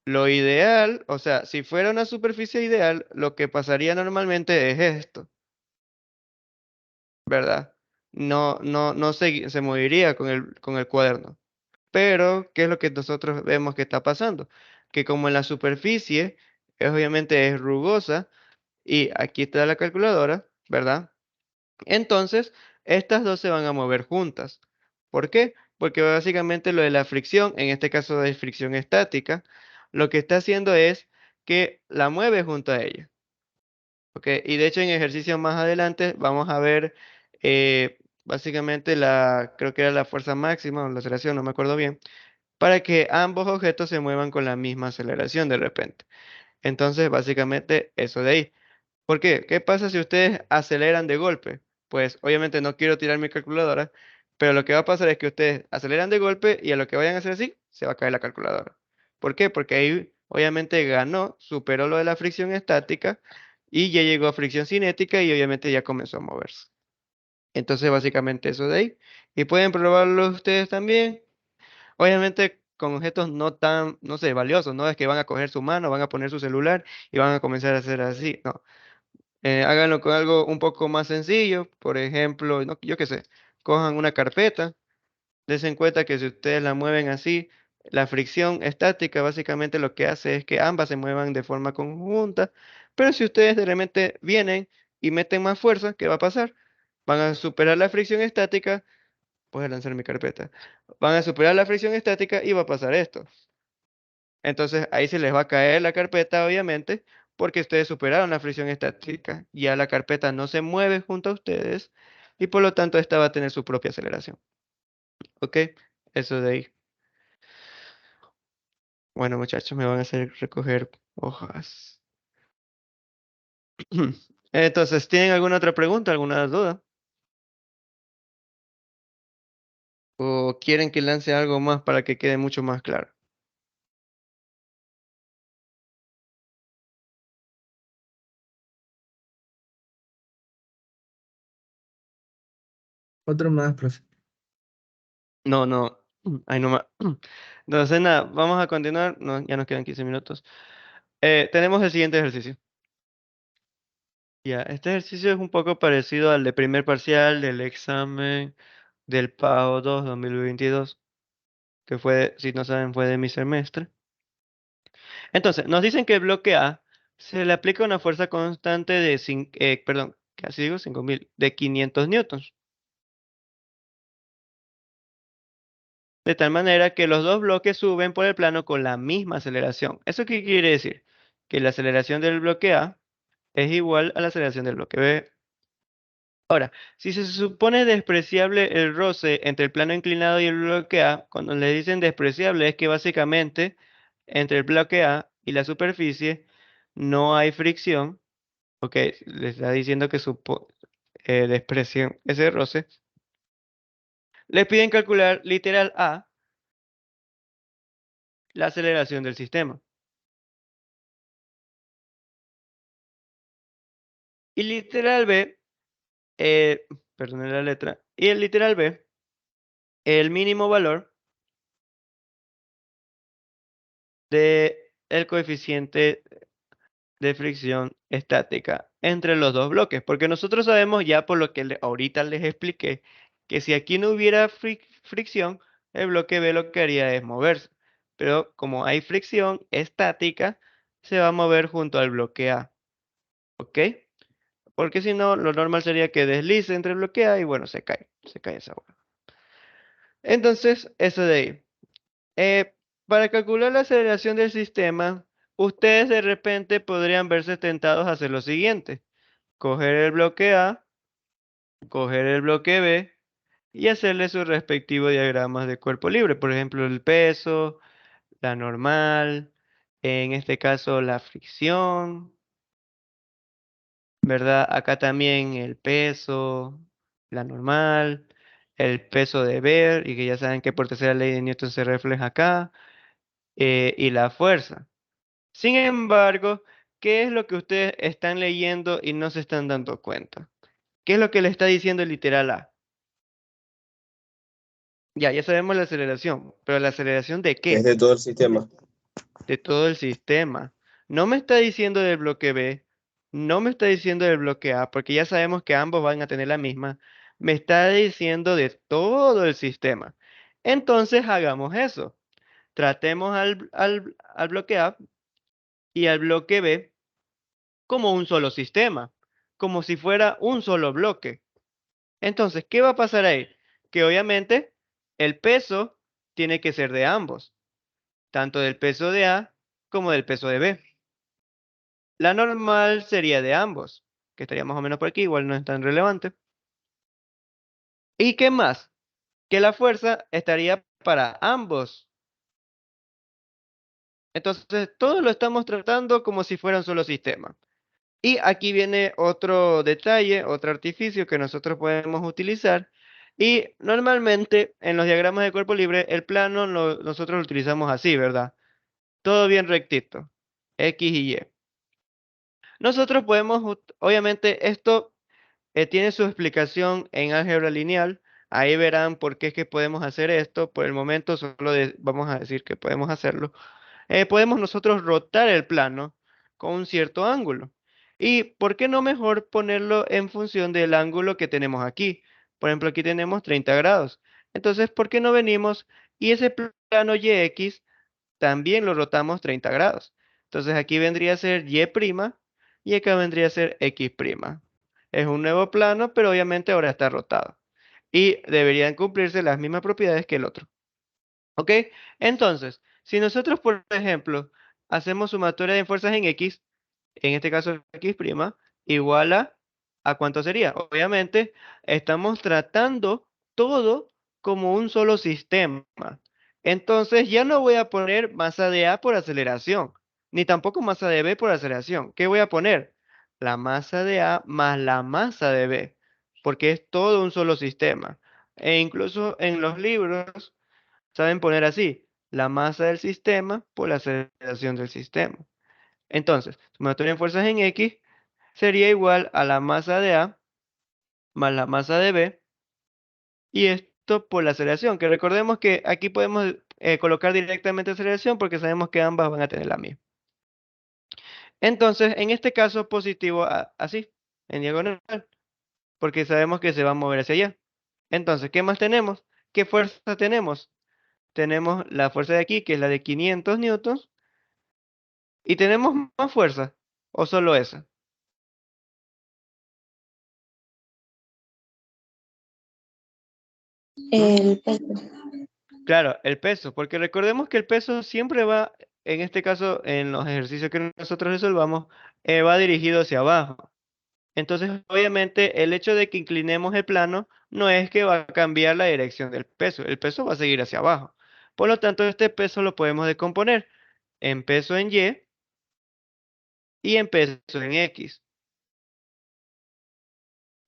Lo ideal, o sea, si fuera una superficie ideal, lo que pasaría normalmente es esto, ¿verdad? No se movería con el cuaderno. Pero, ¿qué es lo que nosotros vemos que está pasando? Que como en la superficie, obviamente es rugosa, y aquí está la calculadora, ¿verdad? Entonces, estas dos se van a mover juntas. ¿Por qué? Porque básicamente lo de la fricción, en este caso de fricción estática, lo que está haciendo es que la mueve junto a ella. ¿Ok? Y de hecho en ejercicios más adelante vamos a ver básicamente creo que era la fuerza máxima o la aceleración, no me acuerdo bien, para que ambos objetos se muevan con la misma aceleración de repente. Entonces, básicamente eso de ahí. ¿Por qué? ¿Qué pasa si ustedes aceleran de golpe? Pues obviamente no quiero tirar mi calculadora, pero lo que va a pasar es que ustedes aceleran de golpe y a lo que vayan a hacer así, se va a caer la calculadora. ¿Por qué? Porque ahí obviamente ganó, superó lo de la fricción estática y ya llegó a fricción cinética y obviamente ya comenzó a moverse. Entonces básicamente eso de ahí. Y pueden probarlo ustedes también. Obviamente con objetos no tan, no sé, valiosos, no es que van a coger su mano, van a poner su celular y van a comenzar a hacer así, no. Háganlo con algo un poco más sencillo, por ejemplo, yo qué sé, cojan una carpeta, des en cuenta que si ustedes la mueven así, la fricción estática básicamente lo que hace es que ambas se muevan de forma conjunta, pero si ustedes de repente vienen y meten más fuerza, ¿qué va a pasar? Van a superar la fricción estática, voy a lanzar mi carpeta, van a superar la fricción estática y va a pasar esto. Entonces ahí se les va a caer la carpeta, obviamente, porque ustedes superaron la fricción estática. Ya la carpeta no se mueve junto a ustedes y por lo tanto esta va a tener su propia aceleración. ¿Ok? Eso de ahí. Bueno, muchachos, me van a hacer recoger hojas. Entonces, ¿tienen alguna otra pregunta, alguna duda? ¿O quieren que lance algo más para que quede mucho más claro? Otro más, profe. No. Ahí nomás. Entonces, nada, vamos a continuar. No, ya nos quedan 15 minutos. Tenemos el siguiente ejercicio. Ya, este ejercicio es un poco parecido al de primer parcial del examen del PAO 2 2022, que fue, si no saben, fue de mi semestre. Entonces, nos dicen que el bloque A se le aplica una fuerza constante de, perdón, casi digo 5000, de 500 newtons. De tal manera que los dos bloques suben por el plano con la misma aceleración. ¿Eso qué quiere decir? Que la aceleración del bloque A es igual a la aceleración del bloque B. Ahora, si se supone despreciable el roce entre el plano inclinado y el bloque A, cuando le dicen despreciable es que básicamente entre el bloque A y la superficie no hay fricción, ok, le está diciendo que desprecian ese roce. Les piden calcular literal A, la aceleración del sistema. Y literal B, perdón la letra, y el literal B, el mínimo valor del coeficiente de fricción estática entre los dos bloques, porque nosotros sabemos ya por lo que ahorita les expliqué, que si aquí no hubiera fricción, el bloque B lo que haría es moverse, pero como hay fricción estática, se va a mover junto al bloque A, ¿ok? Porque si no, lo normal sería que deslice entre el bloque A y bueno, se cae esa hueá. Entonces, eso de ahí. Para calcular la aceleración del sistema, ustedes de repente podrían verse tentados a hacer lo siguiente. Coger el bloque A, coger el bloque B y hacerle sus respectivos diagramas de cuerpo libre. Por ejemplo, el peso, la normal, en este caso la fricción, ¿verdad? Acá también el peso, la normal, el peso de ver, y que ya saben que por tercera ley de Newton se refleja acá, y la fuerza. Sin embargo, ¿qué es lo que ustedes están leyendo y no se están dando cuenta? ¿Qué es lo que le está diciendo el literal A? Ya sabemos la aceleración, pero ¿la aceleración de Es qué? de todo el sistema. De todo el sistema. No me está diciendo del bloque B, no me está diciendo del bloque A, porque ya sabemos que ambos van a tener la misma. Me está diciendo de todo el sistema. Entonces hagamos eso. Tratemos al bloque A y al bloque B como un solo sistema, como si fuera un solo bloque. Entonces, ¿qué va a pasar ahí? Que obviamente el peso tiene que ser de ambos, tanto del peso de A como del peso de B. La normal sería de ambos, que estaría más o menos por aquí, igual no es tan relevante. ¿Y qué más? Que la fuerza estaría para ambos. Entonces, todo lo estamos tratando como si fuera un solo sistema. Y aquí viene otro detalle, otro artificio que nosotros podemos utilizar. Y normalmente en los diagramas de cuerpo libre, el plano nosotros lo utilizamos así, ¿verdad? Todo bien rectito, X y Y. Nosotros podemos, obviamente esto tiene su explicación en álgebra lineal. Ahí verán por qué es que podemos hacer esto. Por el momento solo vamos a decir que podemos hacerlo. Podemos nosotros rotar el plano con un cierto ángulo. ¿Y por qué no mejor ponerlo en función del ángulo que tenemos aquí? Por ejemplo, aquí tenemos 30 grados. Entonces, ¿por qué no venimos y ese plano YX también lo rotamos 30 grados? Entonces aquí vendría a ser Y' y acá vendría a ser X'. Es un nuevo plano, pero obviamente ahora está rotado. Y deberían cumplirse las mismas propiedades que el otro. ¿Ok? Entonces, si nosotros, por ejemplo, hacemos sumatoria de fuerzas en X, en este caso X', igual ¿a cuánto sería? Obviamente, estamos tratando todo como un solo sistema. Entonces, ya no voy a poner masa de A por aceleración, ni tampoco masa de B por aceleración. ¿Qué voy a poner? La masa de A más la masa de B, porque es todo un solo sistema. E incluso en los libros saben poner así, la masa del sistema por la aceleración del sistema. Entonces, sumatoria en fuerzas en X sería igual a la masa de A más la masa de B, y esto por la aceleración, que recordemos que aquí podemos colocar directamente aceleración porque sabemos que ambas van a tener la misma. Entonces, en este caso positivo así, en diagonal, porque sabemos que se va a mover hacia allá. Entonces, ¿qué más tenemos? ¿Qué fuerza tenemos? Tenemos la fuerza de aquí, que es la de 500 newtons, y tenemos más fuerza, o solo esa. El peso. Claro, el peso, porque recordemos que el peso siempre va en este caso, en los ejercicios que nosotros resolvamos, va dirigido hacia abajo. Entonces, obviamente, el hecho de que inclinemos el plano no es que va a cambiar la dirección del peso. El peso va a seguir hacia abajo. Por lo tanto, este peso lo podemos decomponer en peso en y en peso en X,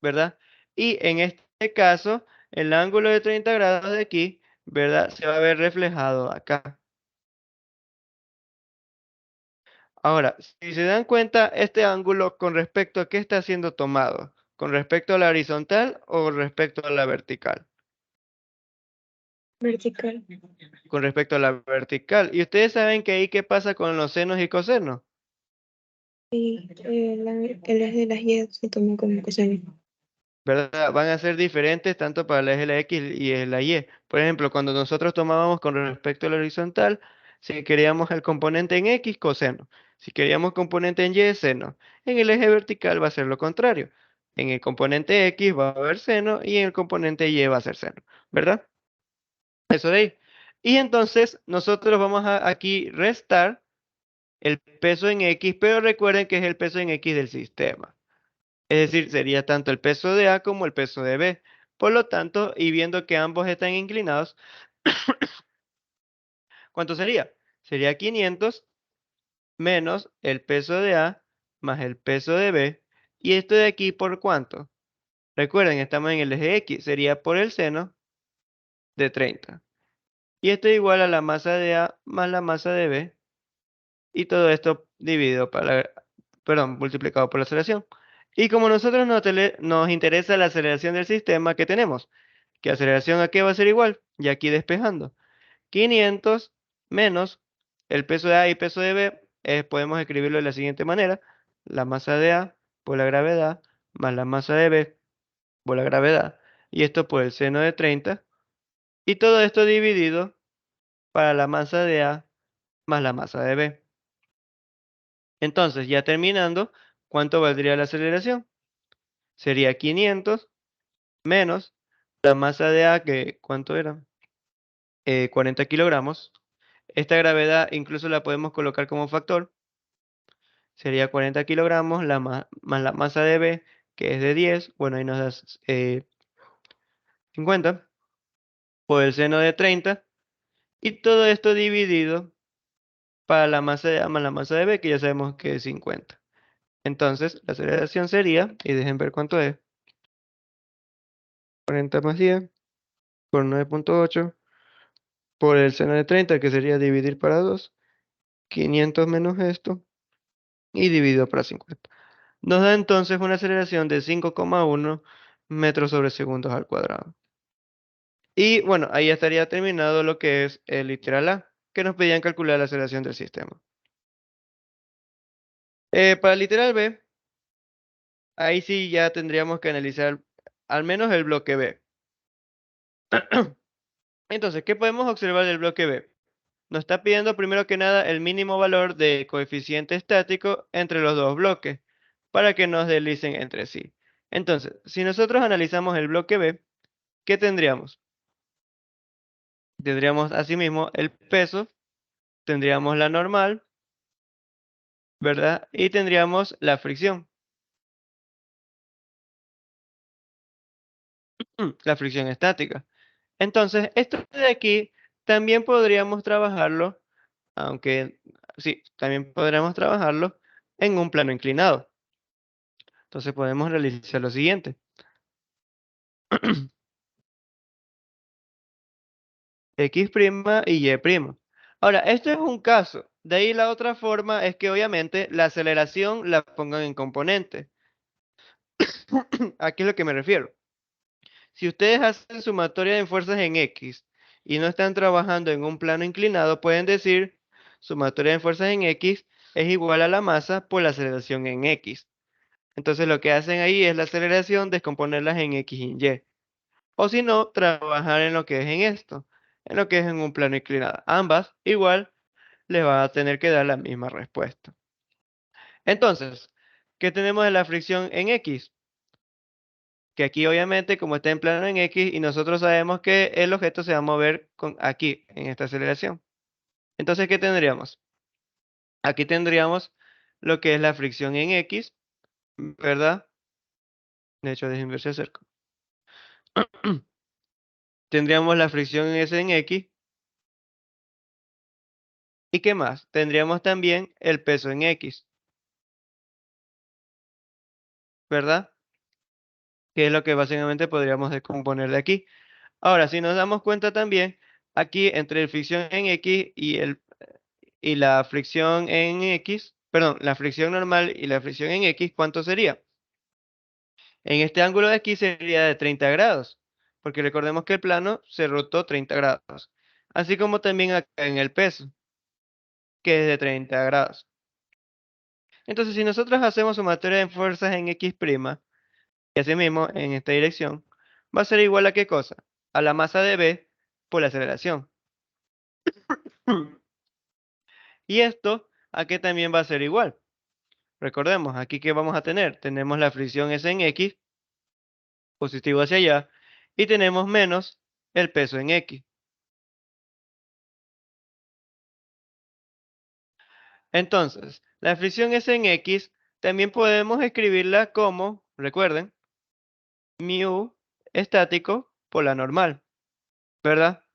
¿verdad? Y en este caso, el ángulo de 30 grados de aquí, ¿verdad? Se va a ver reflejado acá. Ahora, si se dan cuenta, este ángulo con respecto a qué está siendo tomado, ¿con respecto a la horizontal o respecto a la vertical? Vertical. Con respecto a la vertical. ¿Y ustedes saben que ahí qué pasa con los senos y cosenos? Y el eje de las Y se toma como coseno. ¿Verdad? Van a ser diferentes tanto para el eje de la X y el la Y. Por ejemplo, cuando nosotros tomábamos con respecto a la horizontal, si queríamos el componente en X, coseno. Si queríamos componente en Y, seno. En el eje vertical va a ser lo contrario. En el componente X va a haber seno y en el componente Y va a ser seno. ¿Verdad? Eso de ahí. Y entonces nosotros vamos a aquí restar el peso en X, pero recuerden que es el peso en X del sistema. Es decir, sería tanto el peso de A como el peso de B. Por lo tanto, y viendo que ambos están inclinados, ¿cuánto sería? Sería 500 menos el peso de A más el peso de B. ¿Y esto de aquí por cuánto? Recuerden, estamos en el eje X, sería por el seno de 30. Y esto es igual a la masa de A más la masa de B. Y todo esto multiplicado por la aceleración. Y como nosotros nos interesa la aceleración del sistema, ¿qué tenemos? Que aceleración a qué va a ser igual, y aquí despejando. 500 menos el peso de A y peso de B, podemos escribirlo de la siguiente manera. La masa de A por la gravedad más la masa de B por la gravedad. Y esto por el seno de 30. Y todo esto dividido para la masa de A más la masa de B. Entonces, ya terminando, ¿cuánto valdría la aceleración? Sería 500 menos la masa de A, que ¿cuánto era? 40 kilogramos. Esta gravedad incluso la podemos colocar como factor. Sería 40 kilogramos más la masa de B, que es de 10. Bueno, ahí nos da 50 por el seno de 30. Y todo esto dividido para la masa de A más la masa de B, que ya sabemos que es 50. Entonces, la aceleración sería, y dejen ver cuánto es, 40 más 10 por 9.8 por el seno de 30, que sería dividir para 2, 500 menos esto, y dividido para 50. Nos da entonces una aceleración de 5,1 metros sobre segundos al cuadrado. Y bueno, ahí ya estaría terminado lo que es el literal A, que nos pedían calcular la aceleración del sistema. Para el literal B, ahí sí ya tendríamos que analizar al menos el bloque B. Entonces, ¿qué podemos observar del bloque B? Nos está pidiendo primero que nada el mínimo valor de coeficiente estático entre los dos bloques para que nos deslicen entre sí. Entonces, si nosotros analizamos el bloque B, ¿qué tendríamos? Tendríamos asimismo el peso, tendríamos la normal, ¿verdad? Y tendríamos la fricción, la fricción estática. Entonces, esto de aquí también podríamos trabajarlo, aunque sí, también podríamos trabajarlo en un plano inclinado. Entonces podemos realizar lo siguiente. X' y Y'. Ahora, esto es un caso. De ahí la otra forma es que obviamente la aceleración la pongan en componente. ¿A qué es lo que me refiero? Si ustedes hacen sumatoria de fuerzas en X y no están trabajando en un plano inclinado, pueden decir sumatoria de fuerzas en X es igual a la masa por la aceleración en X. Entonces lo que hacen ahí es la aceleración, descomponerlas en X y Y. O si no, trabajar en lo que es en esto, en lo que es en un plano inclinado. Ambas igual les va a tener que dar la misma respuesta. Entonces, ¿qué tenemos de la fricción en X? Que aquí obviamente como está en plano en X y nosotros sabemos que el objeto se va a mover aquí, en esta aceleración. Entonces, ¿qué tendríamos? aquí tendríamos lo que es la fricción en X, ¿verdad? De hecho, déjenme ver si acerco. Tendríamos la fricción en S en X. ¿Y qué más? Tendríamos también el peso en X, ¿verdad? Que es lo que básicamente podríamos descomponer de aquí. Ahora, si nos damos cuenta también, aquí entre la fricción en X y la fricción en X, perdón, la fricción normal y la fricción en X, ¿cuánto sería? En este ángulo de aquí sería de 30 grados, porque recordemos que el plano se rotó 30 grados, así como también acá en el peso, que es de 30 grados. Entonces, si nosotros hacemos sumatoria de fuerzas en X', y asimismo en esta dirección, va a ser igual a ¿qué cosa? A la masa de B por la aceleración. Y esto aquí también va a ser igual. Recordemos, aquí que vamos a tener, tenemos la fricción S en X, positivo hacia allá, y tenemos menos el peso en X. Entonces, la fricción S en X también podemos escribirla como, recuerden, mu estático por la normal, ¿verdad?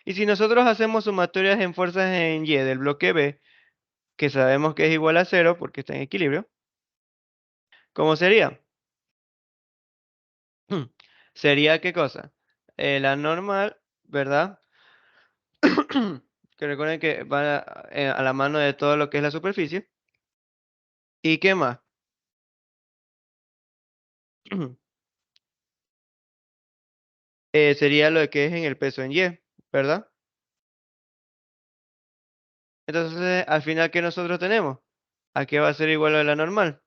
Y si nosotros hacemos sumatorias en fuerzas en Y del bloque B, que sabemos que es igual a 0 porque está en equilibrio, ¿cómo sería? Sería ¿qué cosa? La normal, ¿verdad? Que recuerden que va a la mano de todo lo que es la superficie. ¿Y qué más? Sería lo que es en el peso en Y, ¿verdad? Entonces, al final, ¿qué nosotros tenemos? ¿A qué va a ser igual a la normal?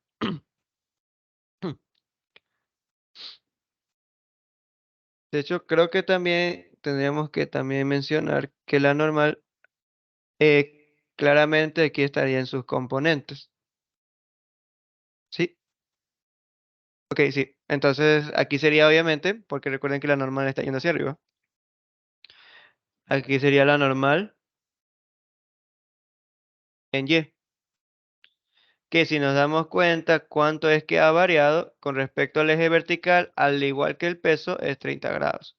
De hecho, creo que también tendríamos que también mencionar que la normal claramente aquí estaría en sus componentes. ¿Sí? Ok, sí. Entonces, aquí sería obviamente, porque recuerden que la normal está yendo hacia arriba. Aquí sería la normal en Y. Que si nos damos cuenta cuánto es que ha variado con respecto al eje vertical, al igual que el peso, es 30 grados.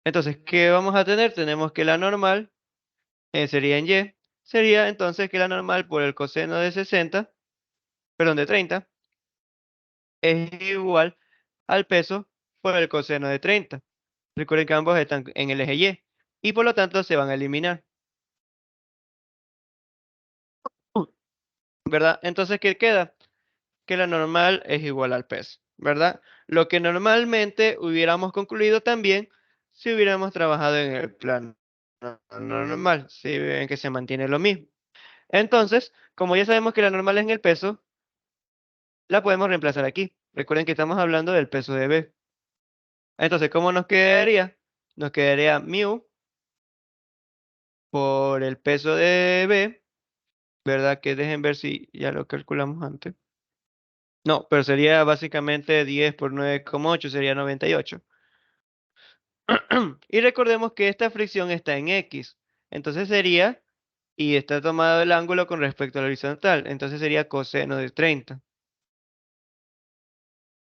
Entonces, ¿qué vamos a tener? Tenemos que la normal sería en Y. Sería entonces que la normal por el coseno de 60, perdón, de 30, es igual al peso por el coseno de 30. Recuerden que ambos están en el eje Y y por lo tanto se van a eliminar, ¿verdad? Entonces, ¿qué queda? Que la normal es igual al peso, ¿verdad? Lo que normalmente hubiéramos concluido también si hubiéramos trabajado en el plano normal, si ven que se mantiene lo mismo. Entonces, como ya sabemos que la normal es en el peso, la podemos reemplazar aquí. Recuerden que estamos hablando del peso de B. Entonces, ¿cómo nos quedaría? Nos quedaría mu por el peso de B, ¿verdad? Que dejen ver si ya lo calculamos antes. No, pero sería básicamente 10 por 9,8, sería 98. Y recordemos que esta fricción está en X. Entonces sería, y está tomado el ángulo con respecto al horizontal. Entonces sería coseno de 30.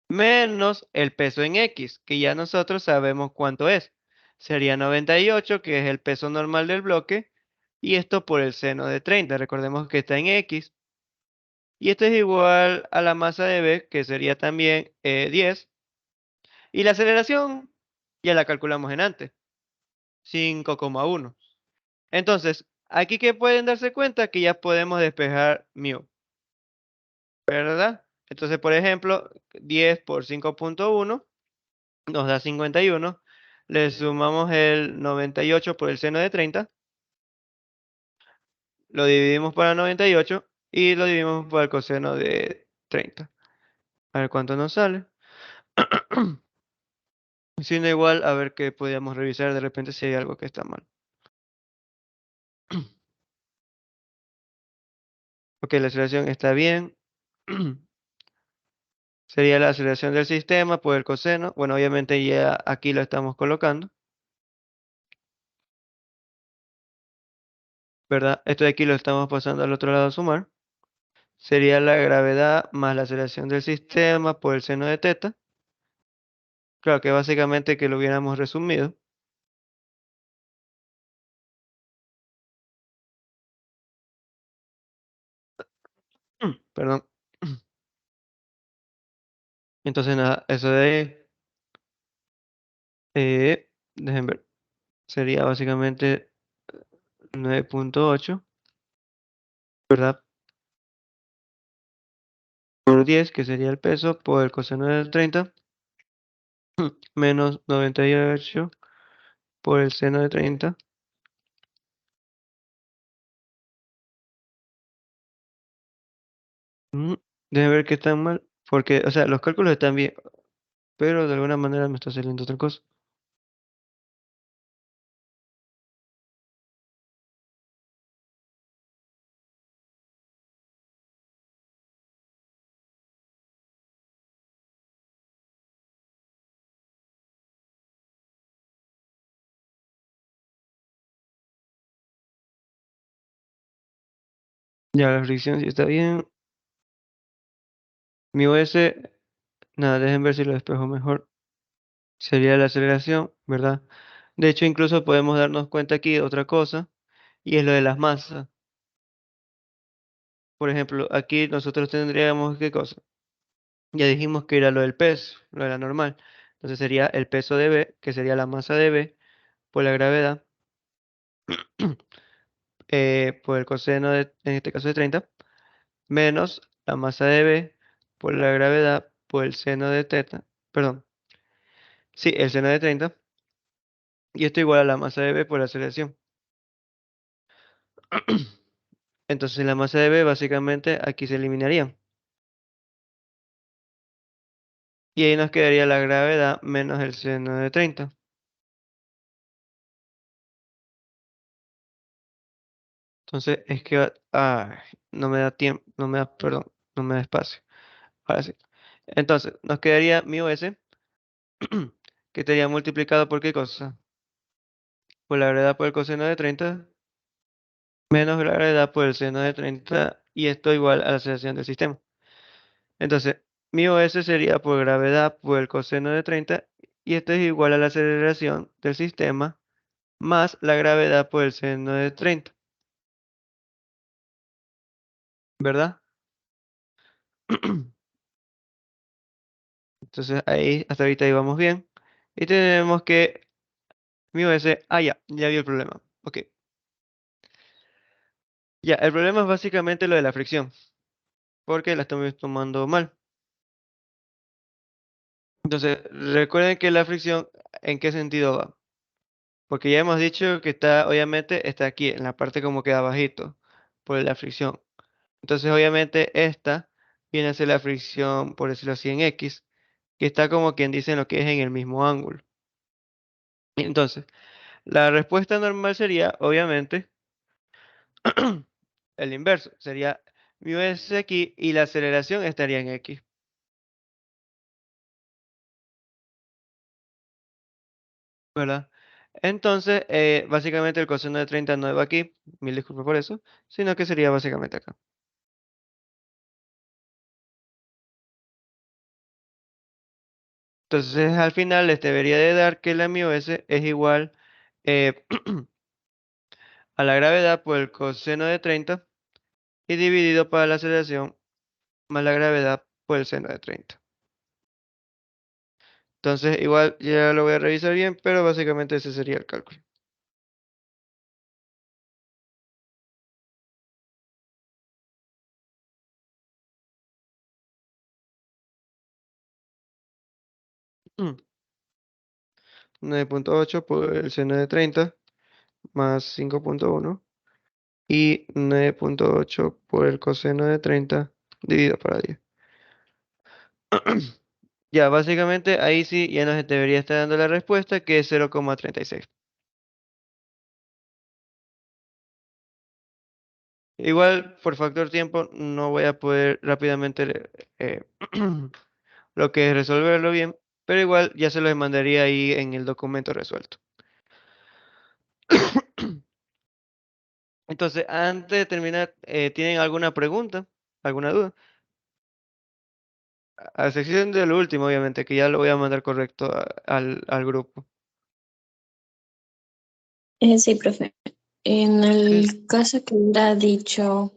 Menos el peso en X, que ya nosotros sabemos cuánto es. Sería 98, que es el peso normal del bloque. Y esto por el seno de 30. Recordemos que está en X. Y esto es igual a la masa de B, que sería también 10. Y la aceleración ya la calculamos en antes. 5,1. Entonces, aquí que pueden darse cuenta que ya podemos despejar mu, ¿verdad? Entonces, por ejemplo, 10 por 5,1 nos da 51. Le sumamos el 98 por el seno de 30. Lo dividimos por 98 y lo dividimos por el coseno de 30. A ver cuánto nos sale. Si no igual, a ver qué podríamos revisar de repente si hay algo que está mal. Ok, la aceleración está bien. Sería la aceleración del sistema por el coseno. Bueno, obviamente ya aquí lo estamos colocando. ¿verdad? Esto de aquí lo estamos pasando al otro lado a sumar. Sería la gravedad más la aceleración del sistema por el seno de teta. Claro que básicamente que lo hubiéramos resumido. Perdón. Entonces nada, eso de dejen ver. Sería básicamente 9.8, ¿verdad? Por 10, que sería el peso, por el coseno de 30, menos 98 por el seno de 30. Dejen ver que están mal, porque, o sea, los cálculos están bien, pero de alguna manera me está saliendo otra cosa. Ya, la fricción sí está bien. Mi OS, nada, dejen ver si lo despejo mejor. Sería la aceleración, ¿verdad? De hecho, incluso podemos darnos cuenta aquí de otra cosa, y es lo de las masas. Por ejemplo, aquí nosotros tendríamos, ¿qué cosa? Ya dijimos que era lo del peso, lo de la normal. Entonces sería el peso de B, que sería la masa de B, por la gravedad, por el coseno de, en este caso de 30, menos la masa de B por la gravedad por el seno de teta, perdón, sí, el seno de 30, y esto igual a la masa de B por la aceleración. Entonces la masa de B básicamente aquí se eliminaría. Y ahí nos quedaría la gravedad menos el seno de 30. Entonces es que, no me da tiempo, no me da, perdón, no me da espacio. Ahora sí. Entonces, nos quedaría mi OS, que estaría multiplicado por qué cosa? Por la gravedad por el coseno de 30, menos la gravedad por el seno de 30, y esto igual a la aceleración del sistema. Entonces, mi OS sería por gravedad por el coseno de 30, y esto es igual a la aceleración del sistema, más la gravedad por el seno de 30, ¿verdad? Entonces, ahí, hasta ahorita íbamos bien. Y tenemos que mi OS, ya vi el problema. Ok. Ya, el problema es básicamente lo de la fricción, porque la estamos tomando mal. Entonces, recuerden que la fricción, ¿en qué sentido va? Porque ya hemos dicho que está, obviamente, está aquí, en la parte como queda bajito, por la fricción. Entonces, obviamente, esta viene a ser la fricción, por decirlo así, en X, que está como quien dice en lo que es en el mismo ángulo. Entonces, la respuesta normal sería, obviamente, el inverso. Sería mu s aquí y la aceleración estaría en X. ¿Verdad? Entonces, básicamente el coseno de 30 no va aquí, mil disculpas por eso, sino que sería básicamente acá. Entonces, al final les debería de dar que la mu s es igual eh, a la gravedad por el coseno de 30 y dividido para la aceleración más la gravedad por el seno de 30. Entonces, igual ya lo voy a revisar bien, pero básicamente ese sería el cálculo. Mm. 9.8 por el seno de 30 más 5.1 y 9.8 por el coseno de 30 dividido para 10. Ya, básicamente ahí sí ya nos debería estar dando la respuesta, que es 0,36. Igual, por factor tiempo, no voy a poder rápidamente lo que es resolverlo bien, pero igual ya se los mandaría ahí en el documento resuelto. Entonces, antes de terminar, ¿tienen alguna pregunta? ¿Alguna duda? A excepción del último, obviamente, que ya lo voy a mandar correcto al grupo. Sí, profe. En Sí. el caso que hubiera dicho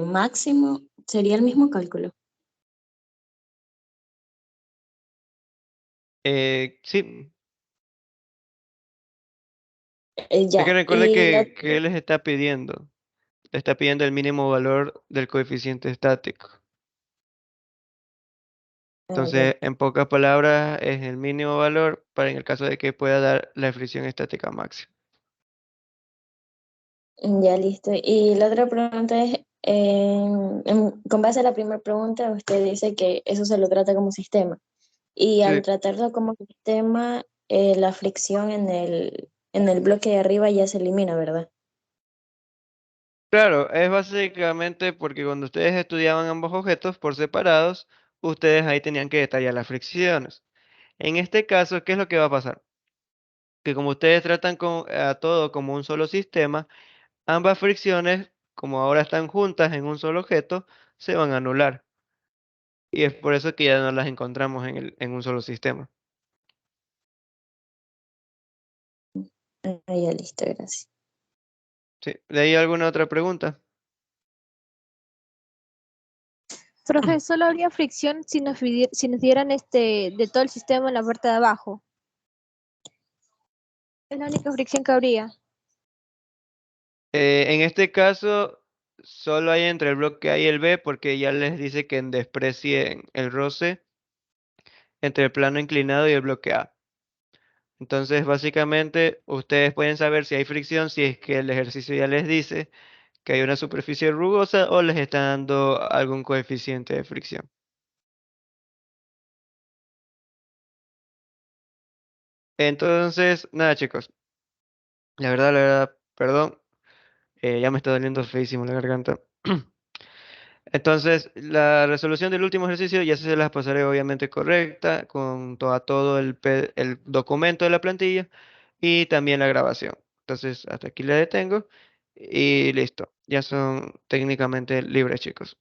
máximo, sería el mismo cálculo. Sí, es que Ya. recuerde que él les está pidiendo. Le está pidiendo el mínimo valor del coeficiente estático. Ya. Entonces, en pocas palabras, es el mínimo valor para en el caso de que pueda dar la fricción estática máxima. Ya listo. Y la otra pregunta es, con base a la primera pregunta, usted dice que eso se lo trata como sistema. Y al Sí, tratarlo como sistema, la fricción en el bloque de arriba ya se elimina, ¿verdad? claro, es básicamente porque cuando ustedes estudiaban ambos objetos por separados, ustedes ahí tenían que detallar las fricciones. En este caso, ¿qué es lo que va a pasar? Que como ustedes tratan a todo como un solo sistema, ambas fricciones, como ahora están juntas en un solo objeto, se van a anular. Y es por eso que ya no las encontramos en un solo sistema. Ya listo, gracias. Sí. ¿De ahí alguna otra pregunta? Profe, solo habría fricción si nos dieran de todo el sistema en la parte de abajo. Es la única fricción que habría. En este caso, solo hay entre el bloque A y el B porque ya les dice que desprecien el roce entre el plano inclinado y el bloque A. Entonces, básicamente, ustedes pueden saber si hay fricción si es que el ejercicio ya les dice que hay una superficie rugosa o les está dando algún coeficiente de fricción. Entonces, nada, chicos. La verdad, perdón, ya me está doliendo feísimo la garganta. Entonces, la resolución del último ejercicio ya se las pasaré obviamente correcta con todo el documento de la plantilla y también la grabación. Entonces, hasta aquí le detengo y listo. Ya son técnicamente libres, chicos.